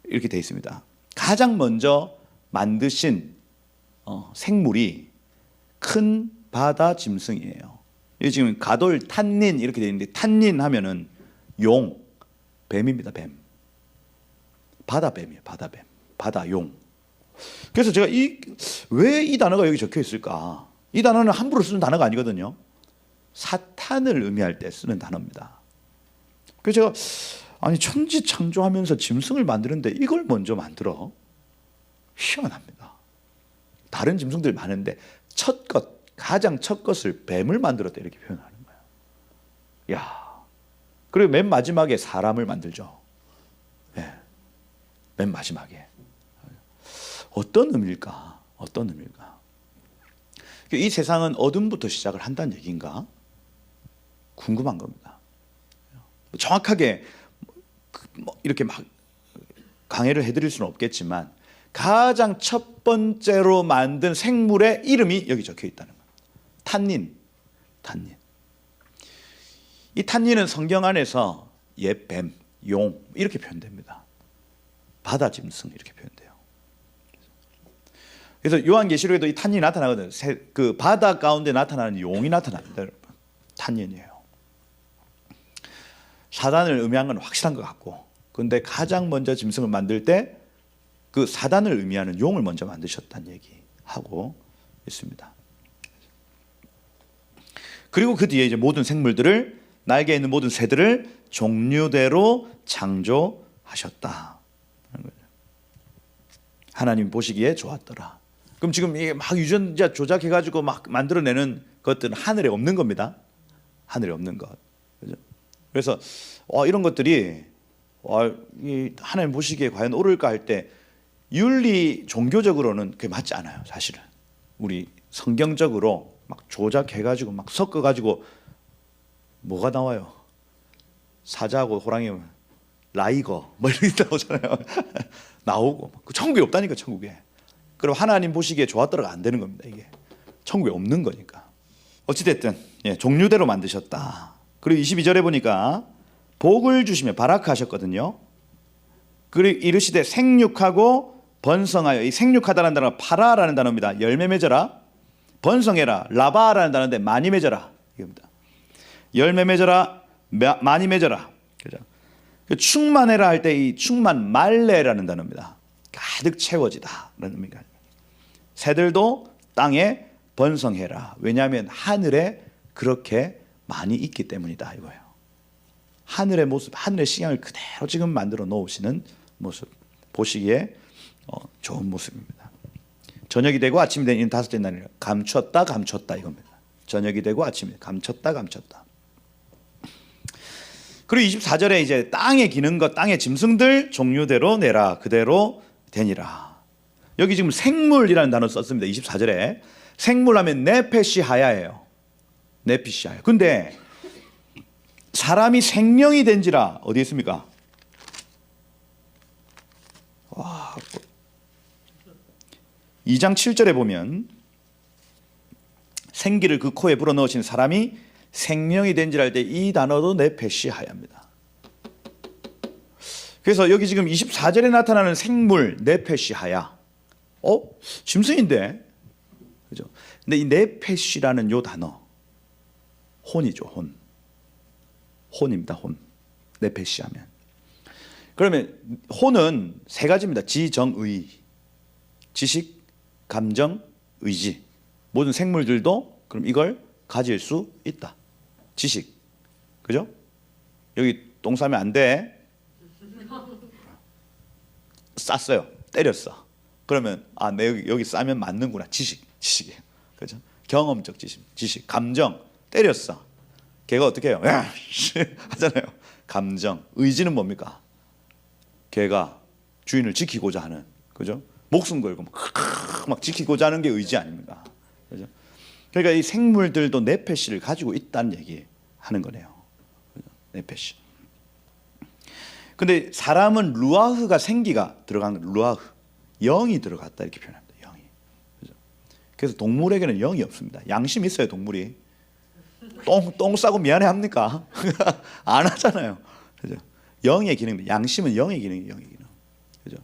S2: 이렇게 되어 있습니다. 가장 먼저 만드신 생물이 큰 바다 짐승이에요. 여기 지금 가돌 탄닌 이렇게 되어 있는데 탄닌 하면은 용, 뱀입니다. 뱀. 바다뱀이에요. 바다뱀. 바다용. 그래서 제가 왜 이 단어가 여기 적혀 있을까? 이 단어는 함부로 쓰는 단어가 아니거든요. 사탄을 의미할 때 쓰는 단어입니다. 그래서 제가 아니 천지 창조하면서 짐승을 만드는데 이걸 먼저 만들어? 희한합니다. 다른 짐승들 많은데 가장 첫 것을 뱀을 만들었다 이렇게 표현하는 거예요. 야, 그리고 맨 마지막에 사람을 만들죠. 네. 맨 마지막에. 어떤 의미일까? 어떤 의미일까? 이 세상은 어둠부터 시작을 한다는 얘기인가? 궁금한 겁니다. 정확하게 이렇게 막 강해를 해드릴 수는 없겠지만 가장 첫 번째로 만든 생물의 이름이 여기 적혀 있다는 거예요. 탄닌. 탄닌. 이 탄닌은 성경 안에서 옛 뱀, 용 이렇게 표현됩니다. 바다 짐승 이렇게 표현돼요. 그래서 요한계시록에도 이 탄닌이 나타나거든요. 그 바다 가운데 나타나는 용이 나타납니다. 여러분. 탄닌이에요. 사단을 의미한 건 확실한 것 같고, 그런데 가장 먼저 짐승을 만들 때 그 사단을 의미하는 용을 먼저 만드셨다는 얘기하고 있습니다. 그리고 그 뒤에 이제 모든 생물들을, 날개 있는 모든 새들을 종류대로 창조하셨다. 하나님 보시기에 좋았더라. 그럼 지금 이게 막 유전자 조작해가지고 막 만들어내는 것들은 하늘에 없는 겁니다. 하늘에 없는 것. 그죠? 그래서 이런 것들이 이 하나님 보시기에 과연 옳을까 할 때 윤리 종교적으로는 그게 맞지 않아요. 사실은 우리 성경적으로 막 조작해가지고 막 섞어가지고 뭐가 나와요? 사자하고 호랑이 라이거 뭐 이런 게 나오잖아요. 나오고 천국에 없다니까. 천국에. 그럼 하나님 보시기에 좋았더라가 안 되는 겁니다. 이게 천국에 없는 거니까. 어찌됐든 종류대로 만드셨다. 그리고 22절에 보니까 복을 주시며 바라크하셨거든요. 그리고 이르시되 생육하고 번성하여, 이 생육하다는 단어가 파라라는 단어입니다. 열매 맺어라. 번성해라. 라바라는 단어인데 많이 맺어라. 이겁니다. 열매 맺어라. 많이 맺어라. 그죠? 충만해라 할 때 이 충만 말레라는 단어입니다. 가득 채워지다라는 의미가. 새들도 땅에 번성해라. 왜냐하면 하늘에 그렇게 많이 있기 때문이다 이거예요. 하늘의 모습, 하늘의 식양을 그대로 지금 만들어 놓으시는 모습, 보시기에 좋은 모습입니다. 저녁이 되고 아침이 되는 다섯째 날이라 감췄다 이겁니다. 저녁이 되고 아침이 감췄다. 그리고 24절에 이제 땅에 기는 것, 땅의 짐승들 종류대로 내라 그대로 되니라. 여기 지금 생물이라는 단어 썼습니다. 24절에 생물하면 네페시하야예요. 네피시하야. 근데 사람이 생명이 된지라 어디 있습니까? 와, 2장 7절에 보면 생기를 그 코에 불어넣으신 사람이 생명이 된지라 할 때 이 단어도 네페시하야입니다. 그래서 여기 지금 24절에 나타나는 생물 네페시하야. 짐승인데, 그죠? 근데 이 네페시라는 요 단어 혼이죠. 혼입니다. 혼. 네페시하면. 그러면 혼은 세 가지입니다. 지정의, 지식, 감정, 의지. 모든 생물들도 그럼 이걸 가질 수 있다. 지식, 그죠? 여기 똥 싸면 안 돼. 쌌어요. 때렸어. 그러면 내 여기 싸면 맞는구나. 지식이에요. 그죠? 경험적 지식, 감정, 때렸어. 걔가 어떻게 해요? 야, 하잖아요. 감정, 의지는 뭡니까? 걔가 주인을 지키고자 하는, 그죠? 목숨 걸고 막 지키고자 하는 게 의지 아닙니까? 그죠? 그러니까 이 생물들도 네페시를 가지고 있다는 얘기 하는 거네요. 그죠? 네페시. 근데 사람은 루아흐가 생기가 들어간 루아흐, 영이 들어갔다 이렇게 표현합니다. 영이. 그죠? 그래서 동물에게는 영이 없습니다. 양심 있어요, 동물이. 똥 싸고 미안해 합니까? 안 하잖아요. 그죠? 영의 기능, 양심은 영의 기능이에요, 영의 기능. 그죠?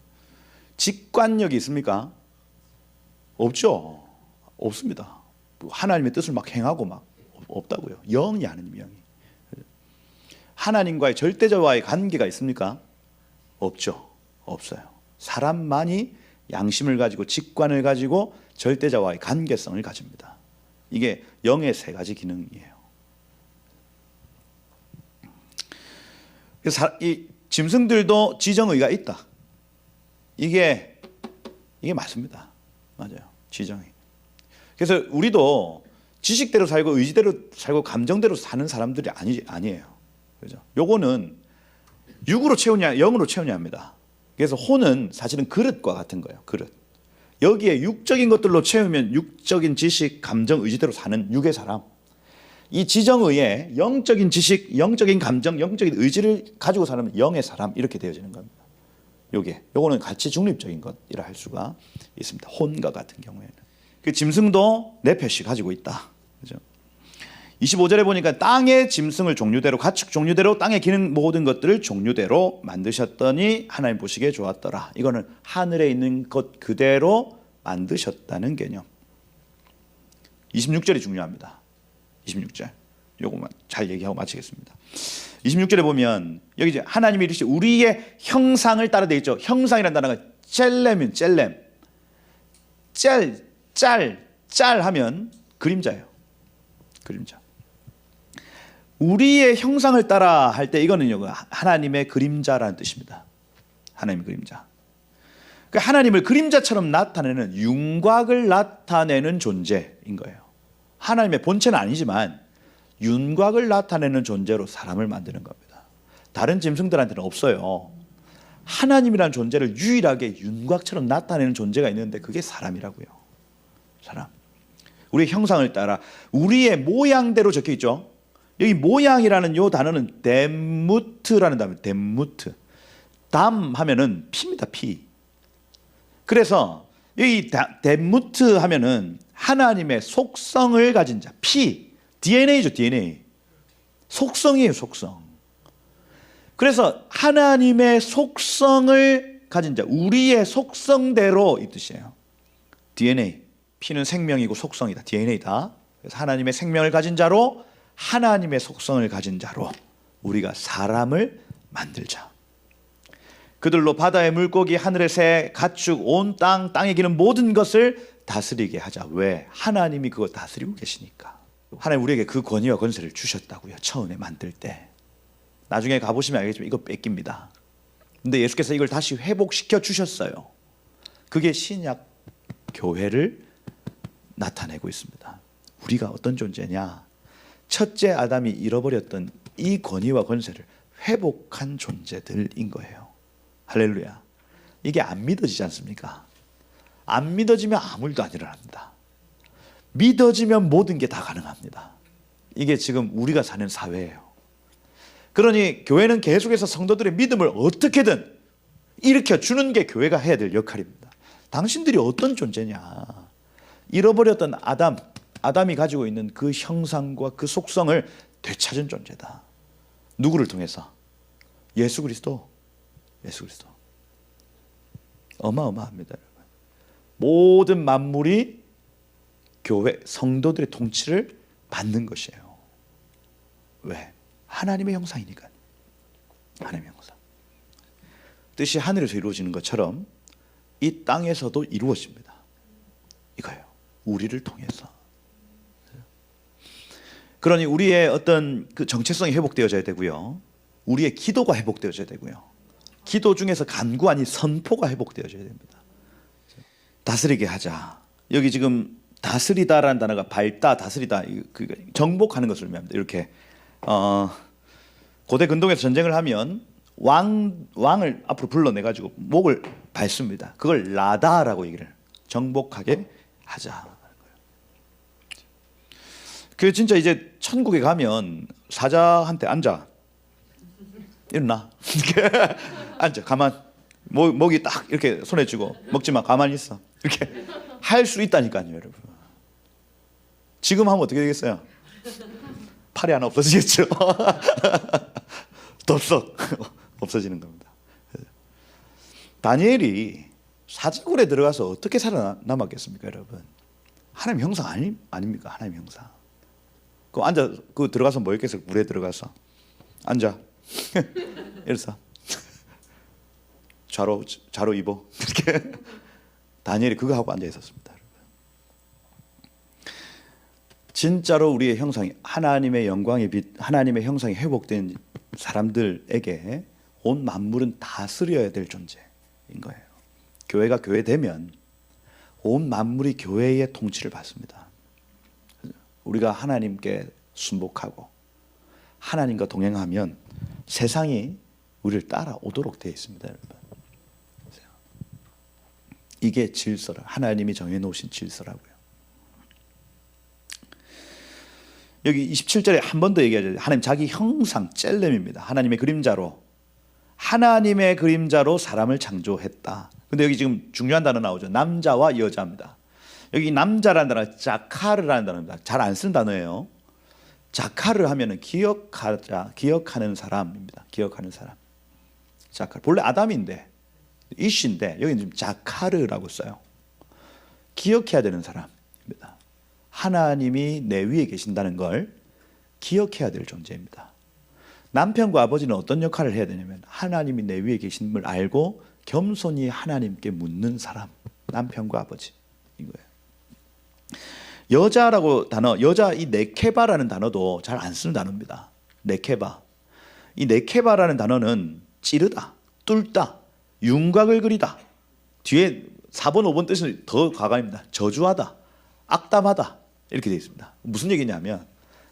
S2: 직관력이 있습니까? 없죠. 없습니다. 하나님의 뜻을 막 행하고 막 없다고요. 영이 하나님 영이. 하나님과의 절대자와의 관계가 있습니까? 없죠. 없어요. 사람만이 양심을 가지고 직관을 가지고 절대자와의 관계성을 가집니다. 이게 영의 세 가지 기능이에요. 그래서 이 짐승들도 지정의가 있다. 이게 맞습니다. 맞아요. 지정의. 그래서 우리도 지식대로 살고 의지대로 살고 감정대로 사는 사람들이 아니에요. 그죠? 요거는 육으로 채우냐 영으로 채우냐 합니다. 그래서 혼은 사실은 그릇과 같은 거예요. 그릇. 여기에 육적인 것들로 채우면 육적인 지식, 감정, 의지대로 사는 육의 사람. 이 지정의에 영적인 지식, 영적인 감정, 영적인 의지를 가지고 사는 영의 사람 이렇게 되어지는 겁니다. 요거는 같이 중립적인 것이라 할 수가 있습니다. 혼과 같은 경우에는. 그 짐승도 네 표씩 가지고 있다. 그죠? 25절에 보니까 땅의 짐승을 종류대로 가축 종류대로 땅의 기능 모든 것들을 종류대로 만드셨더니 하나님 보시기에 좋았더라. 이거는 하늘에 있는 것 그대로 만드셨다는 개념. 26절이 중요합니다. 26절. 요거만 잘 얘기하고 마치겠습니다. 26절에 보면 여기 이제 하나님이 이르시되 우리의 형상을 따라 되어 있죠. 형상이라는 단어가 젤렘은 젤렘. 짤 하면 그림자예요. 그림자. 우리의 형상을 따라 할 때 이거는요 하나님의 그림자라는 뜻입니다. 하나님의 그림자. 그러니까 하나님을 그림자처럼 나타내는 윤곽을 나타내는 존재인 거예요. 하나님의 본체는 아니지만 윤곽을 나타내는 존재로 사람을 만드는 겁니다. 다른 짐승들한테는 없어요. 하나님이라는 존재를 유일하게 윤곽처럼 나타내는 존재가 있는데 그게 사람이라고요. 사람. 우리의 형상을 따라 우리의 모양대로 적혀 있죠. 여기 모양이라는 요 단어는 뎀무트라는 단어입니다. 뎀무트. 담 하면은 피입니다. 피. 그래서 여기 뎀무트 하면은 하나님의 속성을 가진 자. 피. DNA죠. DNA. 속성이에요. 속성. 그래서 하나님의 속성을 가진 자. 우리의 속성대로 이 뜻이에요. DNA. 피는 생명이고 속성이다. DNA다. 그래서 하나님의 생명을 가진 자로 하나님의 속성을 가진 자로 우리가 사람을 만들자. 그들로 바다의 물고기, 하늘의 새, 가축, 온 땅, 땅에 기는 모든 것을 다스리게 하자. 왜? 하나님이 그거 다스리고 계시니까. 하나님 우리에게 그 권위와 권세를 주셨다고요. 처음에 만들 때. 나중에 가보시면 알겠지만 이거 뺏깁니다. 근데 예수께서 이걸 다시 회복시켜 주셨어요. 그게 신약 교회를 나타내고 있습니다. 우리가 어떤 존재냐? 첫째 아담이 잃어버렸던 이 권위와 권세를 회복한 존재들인 거예요. 할렐루야. 이게 안 믿어지지 않습니까? 안 믿어지면 아무 일도 안 일어납니다. 믿어지면 모든 게 다 가능합니다. 이게 지금 우리가 사는 사회예요. 그러니 교회는 계속해서 성도들의 믿음을 어떻게든 일으켜주는 게 교회가 해야 될 역할입니다. 당신들이 어떤 존재냐? 잃어버렸던 아담이 가지고 있는 그 형상과 그 속성을 되찾은 존재다. 누구를 통해서? 예수 그리스도. 예수 그리스도. 어마어마합니다. 여러분. 모든 만물이 교회, 성도들의 통치를 받는 것이에요. 왜? 하나님의 형상이니까. 하나님의 형상. 뜻이 하늘에서 이루어지는 것처럼 이 땅에서도 이루어집니다. 이거예요. 우리를 통해서. 그러니 우리의 어떤 그 정체성이 회복되어져야 되고요. 우리의 기도가 회복되어져야 되고요. 기도 중에서 간구 아닌 선포가 회복되어져야 됩니다. 다스리게 하자. 여기 지금 다스리다라는 단어가 밟다, 다스리다, 정복하는 것을 의미합니다. 이렇게 고대 근동에서 전쟁을 하면 왕을 앞으로 불러내 가지고 목을 밟습니다. 그걸 라다라고 얘기를 해요. 정복하게 하자. 그 진짜 이제 천국에 가면 사자한테 앉아.
S1: 일어나. 이렇게 앉아. 가만. 목이 딱 이렇게 손에 쥐고 먹지 마. 가만히 있어. 이렇게 할 수 있다니까요, 여러분. 지금 하면 어떻게 되겠어요? 팔이 하나 없어지겠죠. 덥석 없어지는 겁니다. 다니엘이 사자굴에 들어가서 어떻게 살아남았겠습니까, 여러분? 하나님 형상 아닙니까? 하나님 형상. 그 앉아 그 들어가서 뭐 했겠어요? 물에 들어가서 앉아. 이래서 좌로 입어. 이렇게 다니엘이 그거 하고 앉아 있었습니다. 진짜로 우리의 형상이 하나님의 영광의 빛, 하나님의 형상이 회복된 사람들에게 온 만물은 다스려야 될 존재인 거예요. 교회가 교회되면 온 만물이 교회의 통치를 받습니다. 우리가 하나님께 순복하고 하나님과 동행하면 세상이 우리를 따라오도록 되어 있습니다, 여러분. 이게 질서라. 하나님이 정해놓으신 질서라고요. 여기 27절에 한 번 더 얘기하죠. 하나님 자기 형상 젤렘입니다. 하나님의 그림자로 사람을 창조했다. 근데 여기 지금 중요한 단어 나오죠. 남자와 여자입니다. 여기 남자라는 단어, 자카르라는 단어입니다. 잘 안 쓰는 단어예요. 자카르 하면은 기억하는 사람입니다. 기억하는 사람. 자카르. 본래 아담인데, 이씨인데 여기는 지금 자카르라고 써요. 기억해야 되는 사람입니다. 하나님이 내 위에 계신다는 걸 기억해야 될 존재입니다. 남편과 아버지는 어떤 역할을 해야 되냐면 하나님이 내 위에 계심을 알고 겸손히 하나님께 묻는 사람, 남편과 아버지인 거예요. 여자라고 단어, 여자 이 네케바라는 단어도 잘 안 쓰는 단어입니다. 네케바. 이 네케바라는 단어는 찌르다, 뚫다, 윤곽을 그리다. 뒤에 4번, 5번 뜻은 더 과감입니다. 저주하다, 악담하다 이렇게 되어 있습니다. 무슨 얘기냐면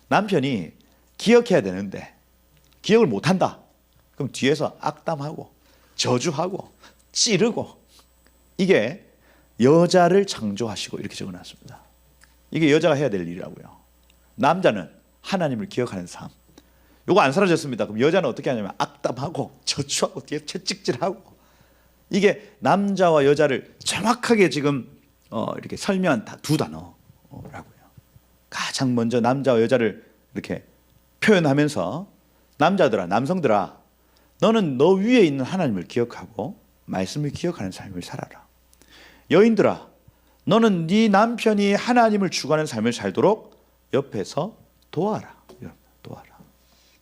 S1: 남편이 기억해야 되는데 기억을 못한다. 그럼 뒤에서 악담하고 저주하고 찌르고, 이게 여자를 창조하시고 이렇게 적어놨습니다. 이게 여자가 해야 될 일이라고요. 남자는 하나님을 기억하는 삶. 요거 안 사라졌습니다. 그럼 여자는 어떻게 하냐면 악담하고 저주하고 뒤에 채찍질하고, 이게 남자와 여자를 정확하게 지금 이렇게 설명한 두 단어라고요. 가장 먼저 남자와 여자를 이렇게 표현하면서 남자들아, 남성들아, 너는 너 위에 있는 하나님을 기억하고 말씀을 기억하는 삶을 살아라. 여인들아, 너는 네 남편이 하나님을 추구하는 삶을 살도록 옆에서 도와라.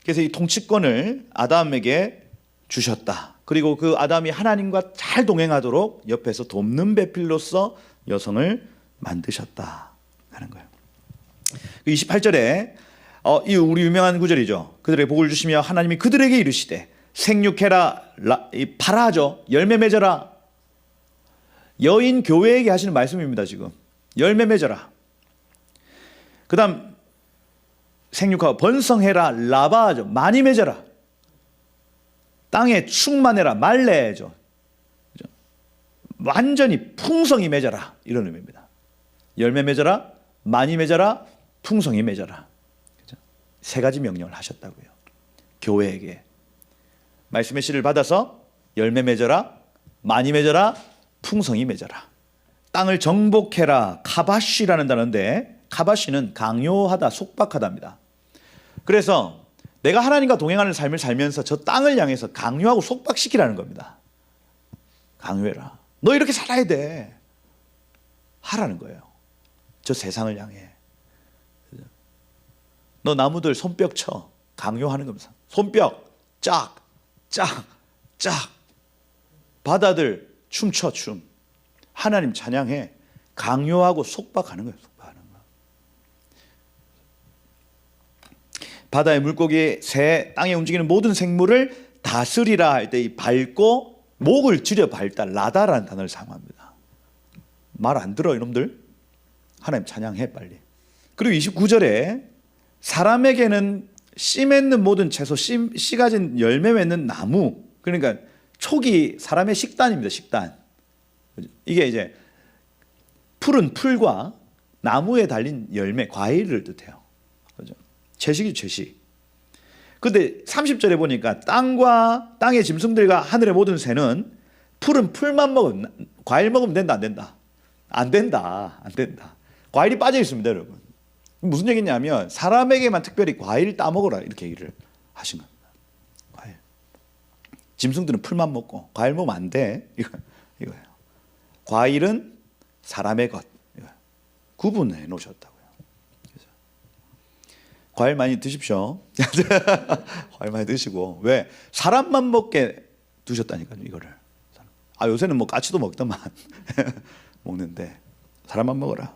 S1: 그래서 이 통치권을 아담에게 주셨다. 그리고 그 아담이 하나님과 잘 동행하도록 옆에서 돕는 배필로서 여성을 만드셨다 하는 거예요. 28절에 이 우리 유명한 구절이죠. 그들의 복을 주시며 하나님이 그들에게 이르시되 생육해라, 파라죠. 열매 맺어라. 여인 교회에게 하시는 말씀입니다. 지금 열매 맺어라. 그 다음 생육하고 번성해라, 라바죠. 많이 맺어라. 땅에 충만해라, 말래죠. 완전히 풍성히 맺어라, 이런 의미입니다. 열매 맺어라, 많이 맺어라, 풍성히 맺어라. 세 가지 명령을 하셨다고요. 교회에게 말씀의 씨를 받아서 열매 맺어라, 많이 맺어라, 풍성히 맺어라. 땅을 정복해라. 카바시라는 단어인데 카바시는 강요하다, 속박하다입니다. 그래서 내가 하나님과 동행하는 삶을 살면서 저 땅을 향해서 강요하고 속박시키라는 겁니다. 강요해라. 너 이렇게 살아야 돼. 하라는 거예요. 저 세상을 향해. 너 나무들 손뼉 쳐. 강요하는 겁니다. 손뼉 짝, 짝, 짝. 바다들 춤춰 춤. 하나님 찬양해. 강요하고 속박하는 거예요. 속박하는 거. 바다의 물고기, 새, 땅에 움직이는 모든 생물을 다스리라 할 때 이 밟고 목을 줄여 밟다, 라다라는 단어를 사용합니다. 말 안 들어 이놈들? 하나님 찬양해 빨리. 그리고 29절에 사람에게는 씨 맺는 모든 채소, 씨 가진 열매 맺는 나무, 그러니까 촉이 사람의 식단입니다. 식단. 이게 이제 푸른 풀과 나무에 달린 열매, 과일을 뜻해요. 그죠? 채식이 채식. 근데 30절에 보니까 땅과 땅의 짐승들과 하늘의 모든 새는 풀은 풀만 먹으면 과일 먹으면 된다 안 된다? 안 된다. 안 된다. 과일이 빠져 있습니다, 여러분. 무슨 얘기냐면 사람에게만 특별히 과일 따먹어라 이렇게 얘기를 하신 겁니다. 과일. 짐승들은 풀만 먹고 과일 먹으면 안 돼. 이거예요. 과일은 사람의 것. 구분해 놓으셨다고요. 그래서 과일 많이 드십시오. 과일 많이 드시고 왜 사람만 먹게 두셨다니까요, 이거를. 요새는 뭐 까치도 먹더만 먹는데 사람만 먹어라.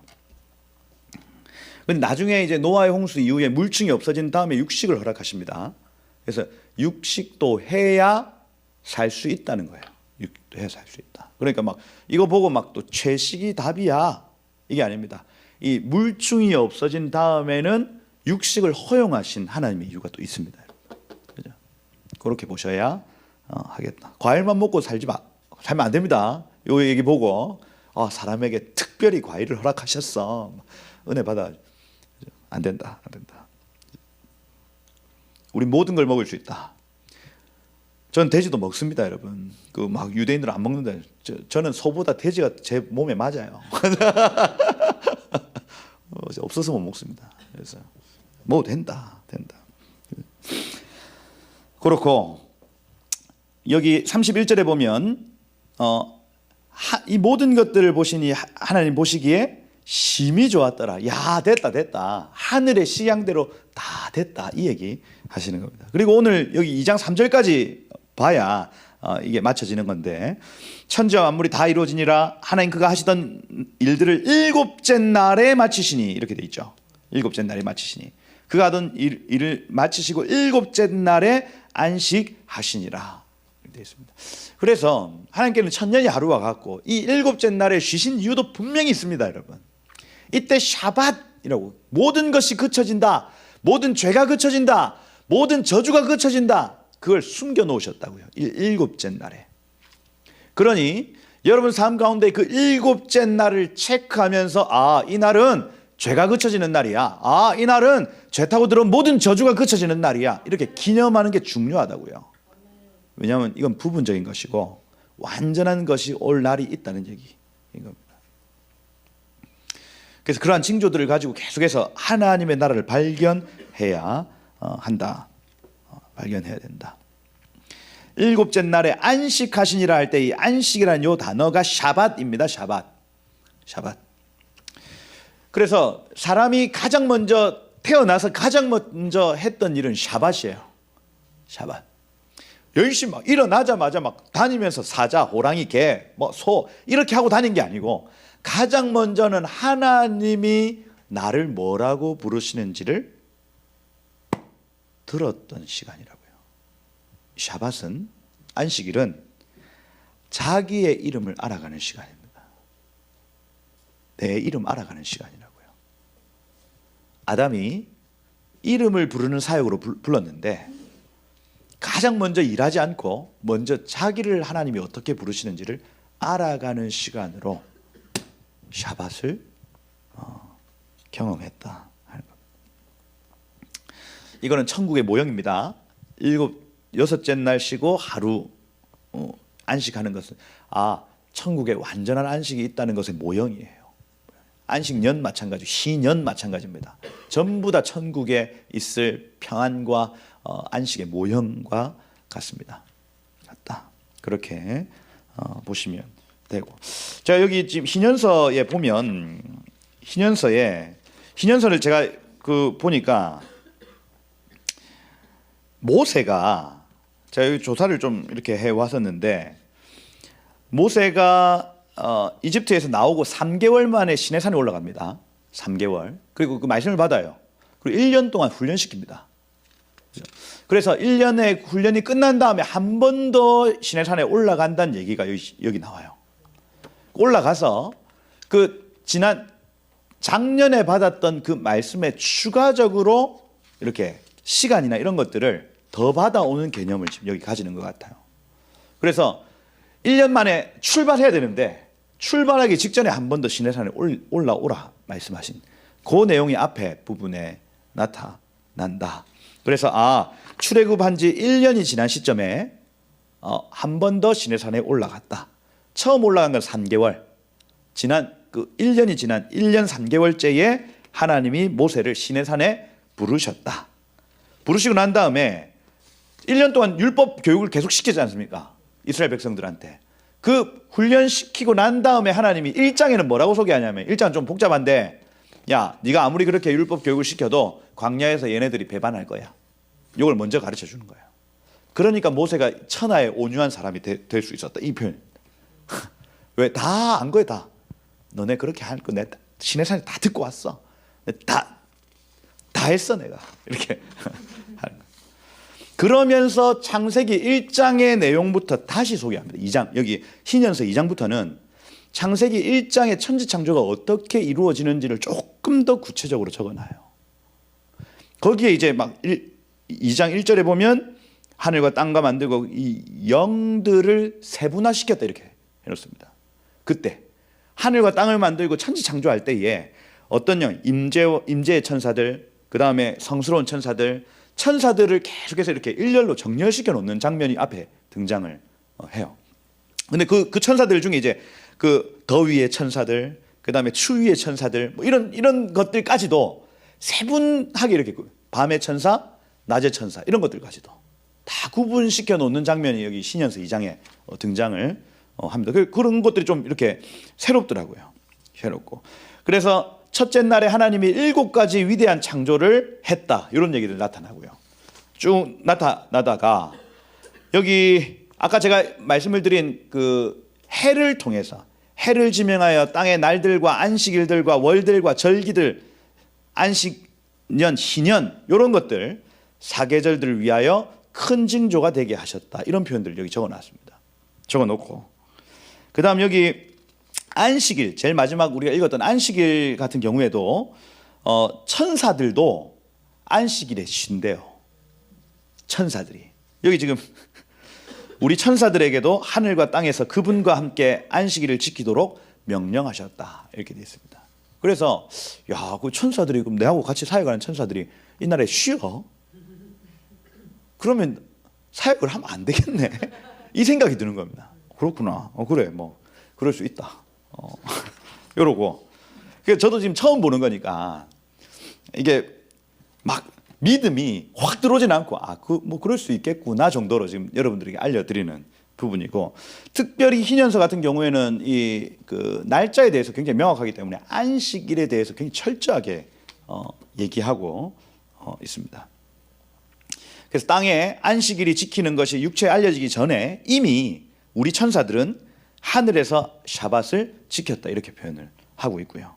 S1: 근데 나중에 이제 노아의 홍수 이후에 물증이 없어진 다음에 육식을 허락하십니다. 그래서 육식도 해야 살 수 있다는 거예요. 육식도 해야 살 수 있다. 그러니까 막 이거 보고 막 또 채식이 답이야 이게 아닙니다. 이 물증이 없어진 다음에는 육식을 허용하신 하나님의 이유가 또 있습니다. 그죠? 그렇게 보셔야 하겠다. 과일만 먹고 살면 안 됩니다. 요 얘기 보고 사람에게 특별히 과일을 허락하셨어. 은혜 받아. 안 된다. 안 된다. 우리 모든 걸 먹을 수 있다. 전 돼지도 먹습니다, 여러분. 그 막 유대인들은 안 먹는다. 저는 소보다 돼지가 제 몸에 맞아요. 없어서 못 먹습니다. 그래서 먹어도 된다. 그렇고 여기 31절에 보면 이 모든 것들을 보시니 하나님 보시기에 심히 좋았더라. 야, 됐다. 하늘의 식양대로 다 됐다. 이 얘기 하시는 겁니다. 그리고 오늘 여기 2장 3절까지 봐야 이게 맞춰지는 건데 천지와 만물이 다 이루어지니라 하나님 그가 하시던 일들을 일곱째 날에 마치시니 이렇게 돼 있죠. 일곱째 날에 마치시니 그가 하던 일을 마치시고 일곱째 날에 안식하시니라 이렇게 되어 있습니다. 그래서 하나님께는 천년이 하루와 같고 이 일곱째 날에 쉬신 이유도 분명히 있습니다, 여러분. 이때 샤밧이라고 모든 것이 그쳐진다. 모든 죄가 그쳐진다. 모든 저주가 그쳐진다. 그걸 숨겨 놓으셨다고요. 일곱째 날에. 그러니 여러분 삶 가운데 그 일곱째 날을 체크하면서 이 날은 죄가 그쳐지는 날이야. 이 날은 죄 타고 들어온 모든 저주가 그쳐지는 날이야. 이렇게 기념하는 게 중요하다고요. 왜냐하면 이건 부분적인 것이고 완전한 것이 올 날이 있다는 얘기인 겁니다. 그래서 그러한 징조들을 가지고 계속해서 하나님의 나라를 발견해야 한다. 발견해야 된다. 일곱째 날에 안식하시니라 할 때 이 안식이라는 요 단어가 샤밧입니다. 샤밧. 그래서 사람이 가장 먼저 태어나서 가장 먼저 했던 일은 샤밧이에요. 샤밧. 열심히 막 일어나자마자 막 다니면서 사자, 호랑이, 개, 소 이렇게 하고 다닌 게 아니고 가장 먼저는 하나님이 나를 뭐라고 부르시는지를 들었던 시간이라고요. 샤밧은 안식일은 자기의 이름을 알아가는 시간입니다. 내 이름 알아가는 시간이라고요. 아담이 이름을 부르는 사역으로 불렀는데 가장 먼저 일하지 않고 먼저 자기를 하나님이 어떻게 부르시는지를 알아가는 시간으로 샤밧을 경험했다 하는 겁니다. 이거는 천국의 모형입니다. 여섯째 날 쉬고 하루 안식하는 것은 천국에 완전한 안식이 있다는 것의 모형이에요. 안식년 마찬가지, 희년 마찬가지입니다. 전부 다 천국에 있을 평안과 안식의 모형과 같습니다. 같다. 그렇게 보시면 되고. 자, 여기 지금 희년서에 보면 희년서를 제가 보니까 모세가 제가 여기 조사를 좀 이렇게 해 왔었는데 모세가 이집트에서 나오고 3개월 만에 시내산에 올라갑니다. 3개월. 그리고 그 말씀을 받아요. 그리고 1년 동안 훈련시킵니다. 그래서 1년의 훈련이 끝난 다음에 한 번 더 시내산에 올라간다는 얘기가 여기 나와요. 올라가서 지난 작년에 받았던 그 말씀에 추가적으로 이렇게 시간이나 이런 것들을 더 받아오는 개념을 지금 여기 가지는 것 같아요. 그래서 1년 만에 출발해야 되는데 출발하기 직전에 한 번 더 시내산에 올라오라 말씀하신 그 내용이 앞에 부분에 나타난다. 그래서 출애굽한 지 1년이 지난 시점에 한 번 더 시내산에 올라갔다. 처음 올라간 건 3개월. 지난 그 1년이 지난 1년 3개월째에 하나님이 모세를 시내산에 부르셨다. 부르시고 난 다음에 1년 동안 율법 교육을 계속 시키지 않습니까? 이스라엘 백성들한테. 그 훈련시키고 난 다음에 하나님이 1장에는 뭐라고 소개하냐면 1장은 좀 복잡한데 야, 네가 아무리 그렇게 율법 교육을 시켜도 광야에서 얘네들이 배반할 거야. 이걸 먼저 가르쳐 주는 거예요. 그러니까 모세가 천하의 온유한 사람이 될 수 있었다. 이 표현. 왜? 다 안 거야 다. 너네 그렇게 할 거 내가 시내산에 다 듣고 왔어. 다 했어 내가. 이렇게 하는 거예요. 그러면서 창세기 1장의 내용부터 다시 소개합니다. 2장 여기 신연서 2장부터는 창세기 1장의 천지창조가 어떻게 이루어지는지를 조금 더 구체적으로 적어놔요. 거기에 이제 막 2장 1절에 보면 하늘과 땅과 만들고 이 영들을 세분화시켰다 이렇게 해놓습니다. 그때 하늘과 땅을 만들고 천지창조할 때에 어떤 영, 임재의 천사들, 그 다음에 성스러운 천사들을 계속해서 이렇게 일렬로 정렬시켜 놓는 장면이 앞에 등장을 해요. 근데 그 천사들 중에 이제 그 더위의 천사들, 그 다음에 추위의 천사들, 뭐 이런 것들까지도 세분하게 이렇게 밤의 천사, 낮의 천사 이런 것들까지도 다 구분시켜 놓는 장면이 여기 신연서 2장에 등장을 합니다. 그런 것들이 좀 이렇게 새롭더라고요. 새롭고. 그래서 첫째 날에 하나님이 7가지 위대한 창조를 했다. 이런 얘기들 나타나고요. 쭉 나타나다가 여기 아까 제가 말씀을 드린 그 해를 통해서 해를 지명하여 땅의 날들과 안식일들과 월들과 절기들, 안식년, 희년 이런 것들 사계절들을 위하여 큰 징조가 되게 하셨다. 이런 표현들을 여기 적어놨습니다. 적어놓고 그 다음 여기 안식일, 제일 마지막 우리가 읽었던 안식일 같은 경우에도 천사들도 안식일에 쉰대요. 천사들이. 여기 지금 우리 천사들에게도 하늘과 땅에서 그분과 함께 안식일을 지키도록 명령하셨다. 이렇게 되어 있습니다. 그래서 야, 그 천사들이 그럼 내하고 같이 사역하는 천사들이 이 나라에 쉬어? 그러면 사역을 하면 안 되겠네. 이 생각이 드는 겁니다. 그렇구나. 그래, 뭐 그럴 수 있다. 이러고. 그래서 저도 지금 처음 보는 거니까 이게 막 믿음이 확 들어오진 않고 뭐 그럴 수 있겠구나 정도로 지금 여러분들에게 알려드리는 부분이고, 특별히 희년서 같은 경우에는 이 그 날짜에 대해서 굉장히 명확하기 때문에 안식일에 대해서 굉장히 철저하게 얘기하고 있습니다. 그래서 땅에 안식일이 지키는 것이 육체에 알려지기 전에 이미 우리 천사들은 하늘에서 샤밧을 지켰다 이렇게 표현을 하고 있고요.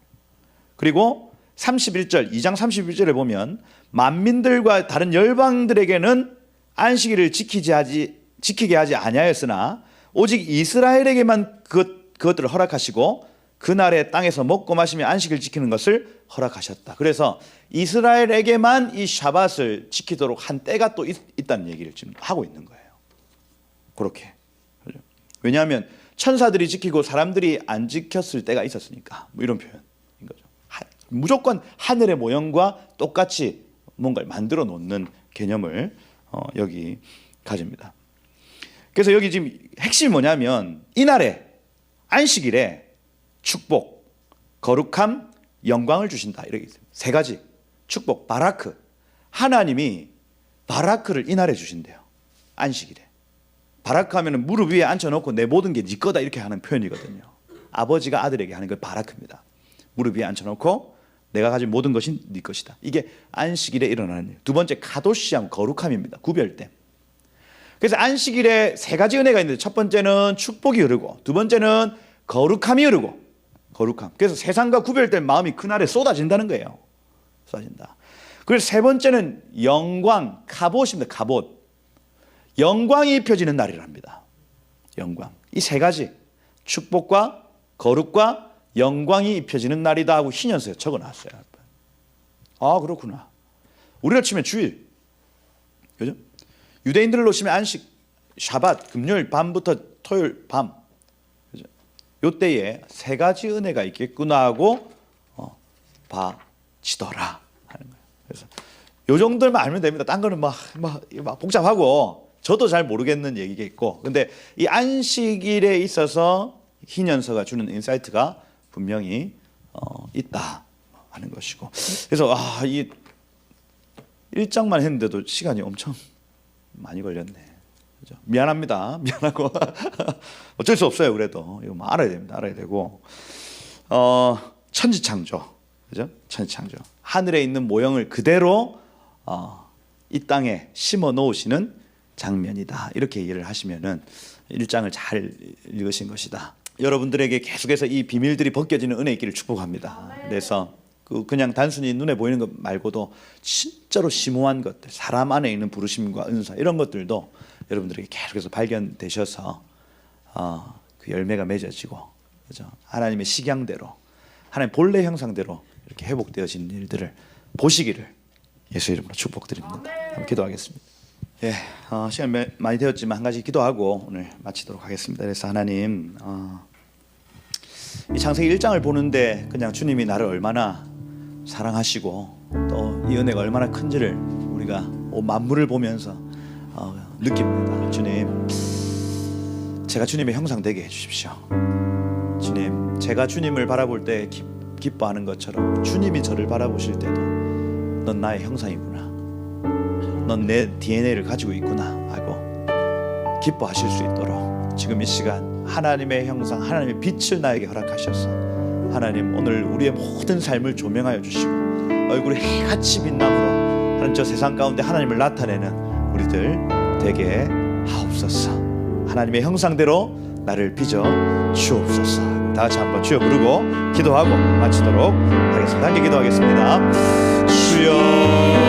S1: 그리고 31절, 2장 31절에 보면 만민들과 다른 열방들에게는 안식일을 지키게 하지 아니하였으나 오직 이스라엘에게만 그것들을 허락하시고 그날에 땅에서 먹고 마시며 안식을 지키는 것을 허락하셨다. 그래서 이스라엘에게만 이 샤밧을 지키도록 한 때가 또 있다는 얘기를 지금 하고 있는 거예요. 그렇게. 왜냐하면 천사들이 지키고 사람들이 안 지켰을 때가 있었으니까, 뭐 이런 표현인 거죠. 무조건 하늘의 모형과 똑같이 뭔가를 만들어 놓는 개념을 여기 가집니다. 그래서 여기 지금 핵심이 뭐냐면 이날에 안식일에 축복, 거룩함, 영광을 주신다 이렇게 있어요. 세 가지 축복, 바라크. 하나님이 바라크를 이날에 주신대요. 안식일에. 바라크 하면은 무릎 위에 앉혀놓고 내 모든 게 네 거다 이렇게 하는 표현이거든요. 아버지가 아들에게 하는 걸 바라크입니다. 무릎 위에 앉혀놓고 내가 가진 모든 것이 네 것이다. 이게 안식일에 일어나는 일. 두 번째 카도시함, 거룩함입니다. 구별됨. 그래서 안식일에 세 가지 은혜가 있는데 첫 번째는 축복이 흐르고 두 번째는 거룩함이 흐르고 거룩함. 그래서 세상과 구별된 마음이 그날에 쏟아진다는 거예요. 쏟아진다. 그래서 세 번째는 영광, 카봇입니다. 카봇. 영광이 입혀지는 날이랍니다. 영광. 이 세 가지 축복과 거룩과 영광이 입혀지는 날이다 하고 희년서에 적어놨어요. 아, 그렇구나. 우리가 치면 주일, 그죠? 유대인들로 치면 안식, 샤밧, 금요일 밤부터 토요일 밤, 그죠? 요때에 세 가지 은혜가 있겠구나 하고 봐지더라 하는 거예요. 그래서 요 정도만 알면 됩니다. 딴 거는 막 복잡하고 저도 잘 모르겠는 얘기겠고. 근데 이 안식일에 있어서 희년서가 주는 인사이트가 분명히 있다 하는 것이고. 그래서 이 1장만 했는데도 시간이 엄청 많이 걸렸네. 그죠? 미안합니다. 미안하고 어쩔 수 없어요. 그래도 이거 뭐 알아야 됩니다. 알아야 되고. 천지창조, 그죠? 천지창조. 하늘에 있는 모형을 그대로 이 땅에 심어 놓으시는 장면이다. 이렇게 이해를 하시면은 1장을 잘 읽으신 것이다. 여러분들에게 계속해서 이 비밀들이 벗겨지는 은혜 있기를 축복합니다. 그래서 그냥 단순히 눈에 보이는 것 말고도 진짜로 심오한 것들, 사람 안에 있는 부르심과 은사 이런 것들도 여러분들에게 계속해서 발견되셔서 그 열매가 맺어지고, 그죠? 하나님의 식양대로, 하나님 본래 형상대로 이렇게 회복되어지는 일들을 보시기를 예수 이름으로 축복드립니다. 한번 기도하겠습니다. 예, 시간 많이 되었지만 한 가지 기도하고 오늘 마치도록 하겠습니다. 그래서 하나님, 이 창세기 1장을 보는데 그냥 주님이 나를 얼마나 사랑하시고 또 이 은혜가 얼마나 큰지를 우리가 만물을 보면서 느낍니다. 주님, 제가 주님의 형상 되게 해주십시오. 주님, 제가 주님을 바라볼 때 기뻐하는 것처럼 주님이 저를 바라보실 때도 넌 나의 형상이구나, 넌 내 DNA를 가지고 있구나 하고 기뻐하실 수 있도록 지금 이 시간 하나님의 형상, 하나님의 빛을 나에게 허락하셔서 하나님 오늘 우리의 모든 삶을 조명하여 주시고 얼굴에 해같이 빛남으로 하나님 저 세상 가운데 하나님을 나타내는 우리들 되게 하옵소서. 하나님의 형상대로 나를 빚어 주옵소서. 다 같이 한번 주여 부르고 기도하고 마치도록 하겠습니다. 함께 기도하겠습니다. 주여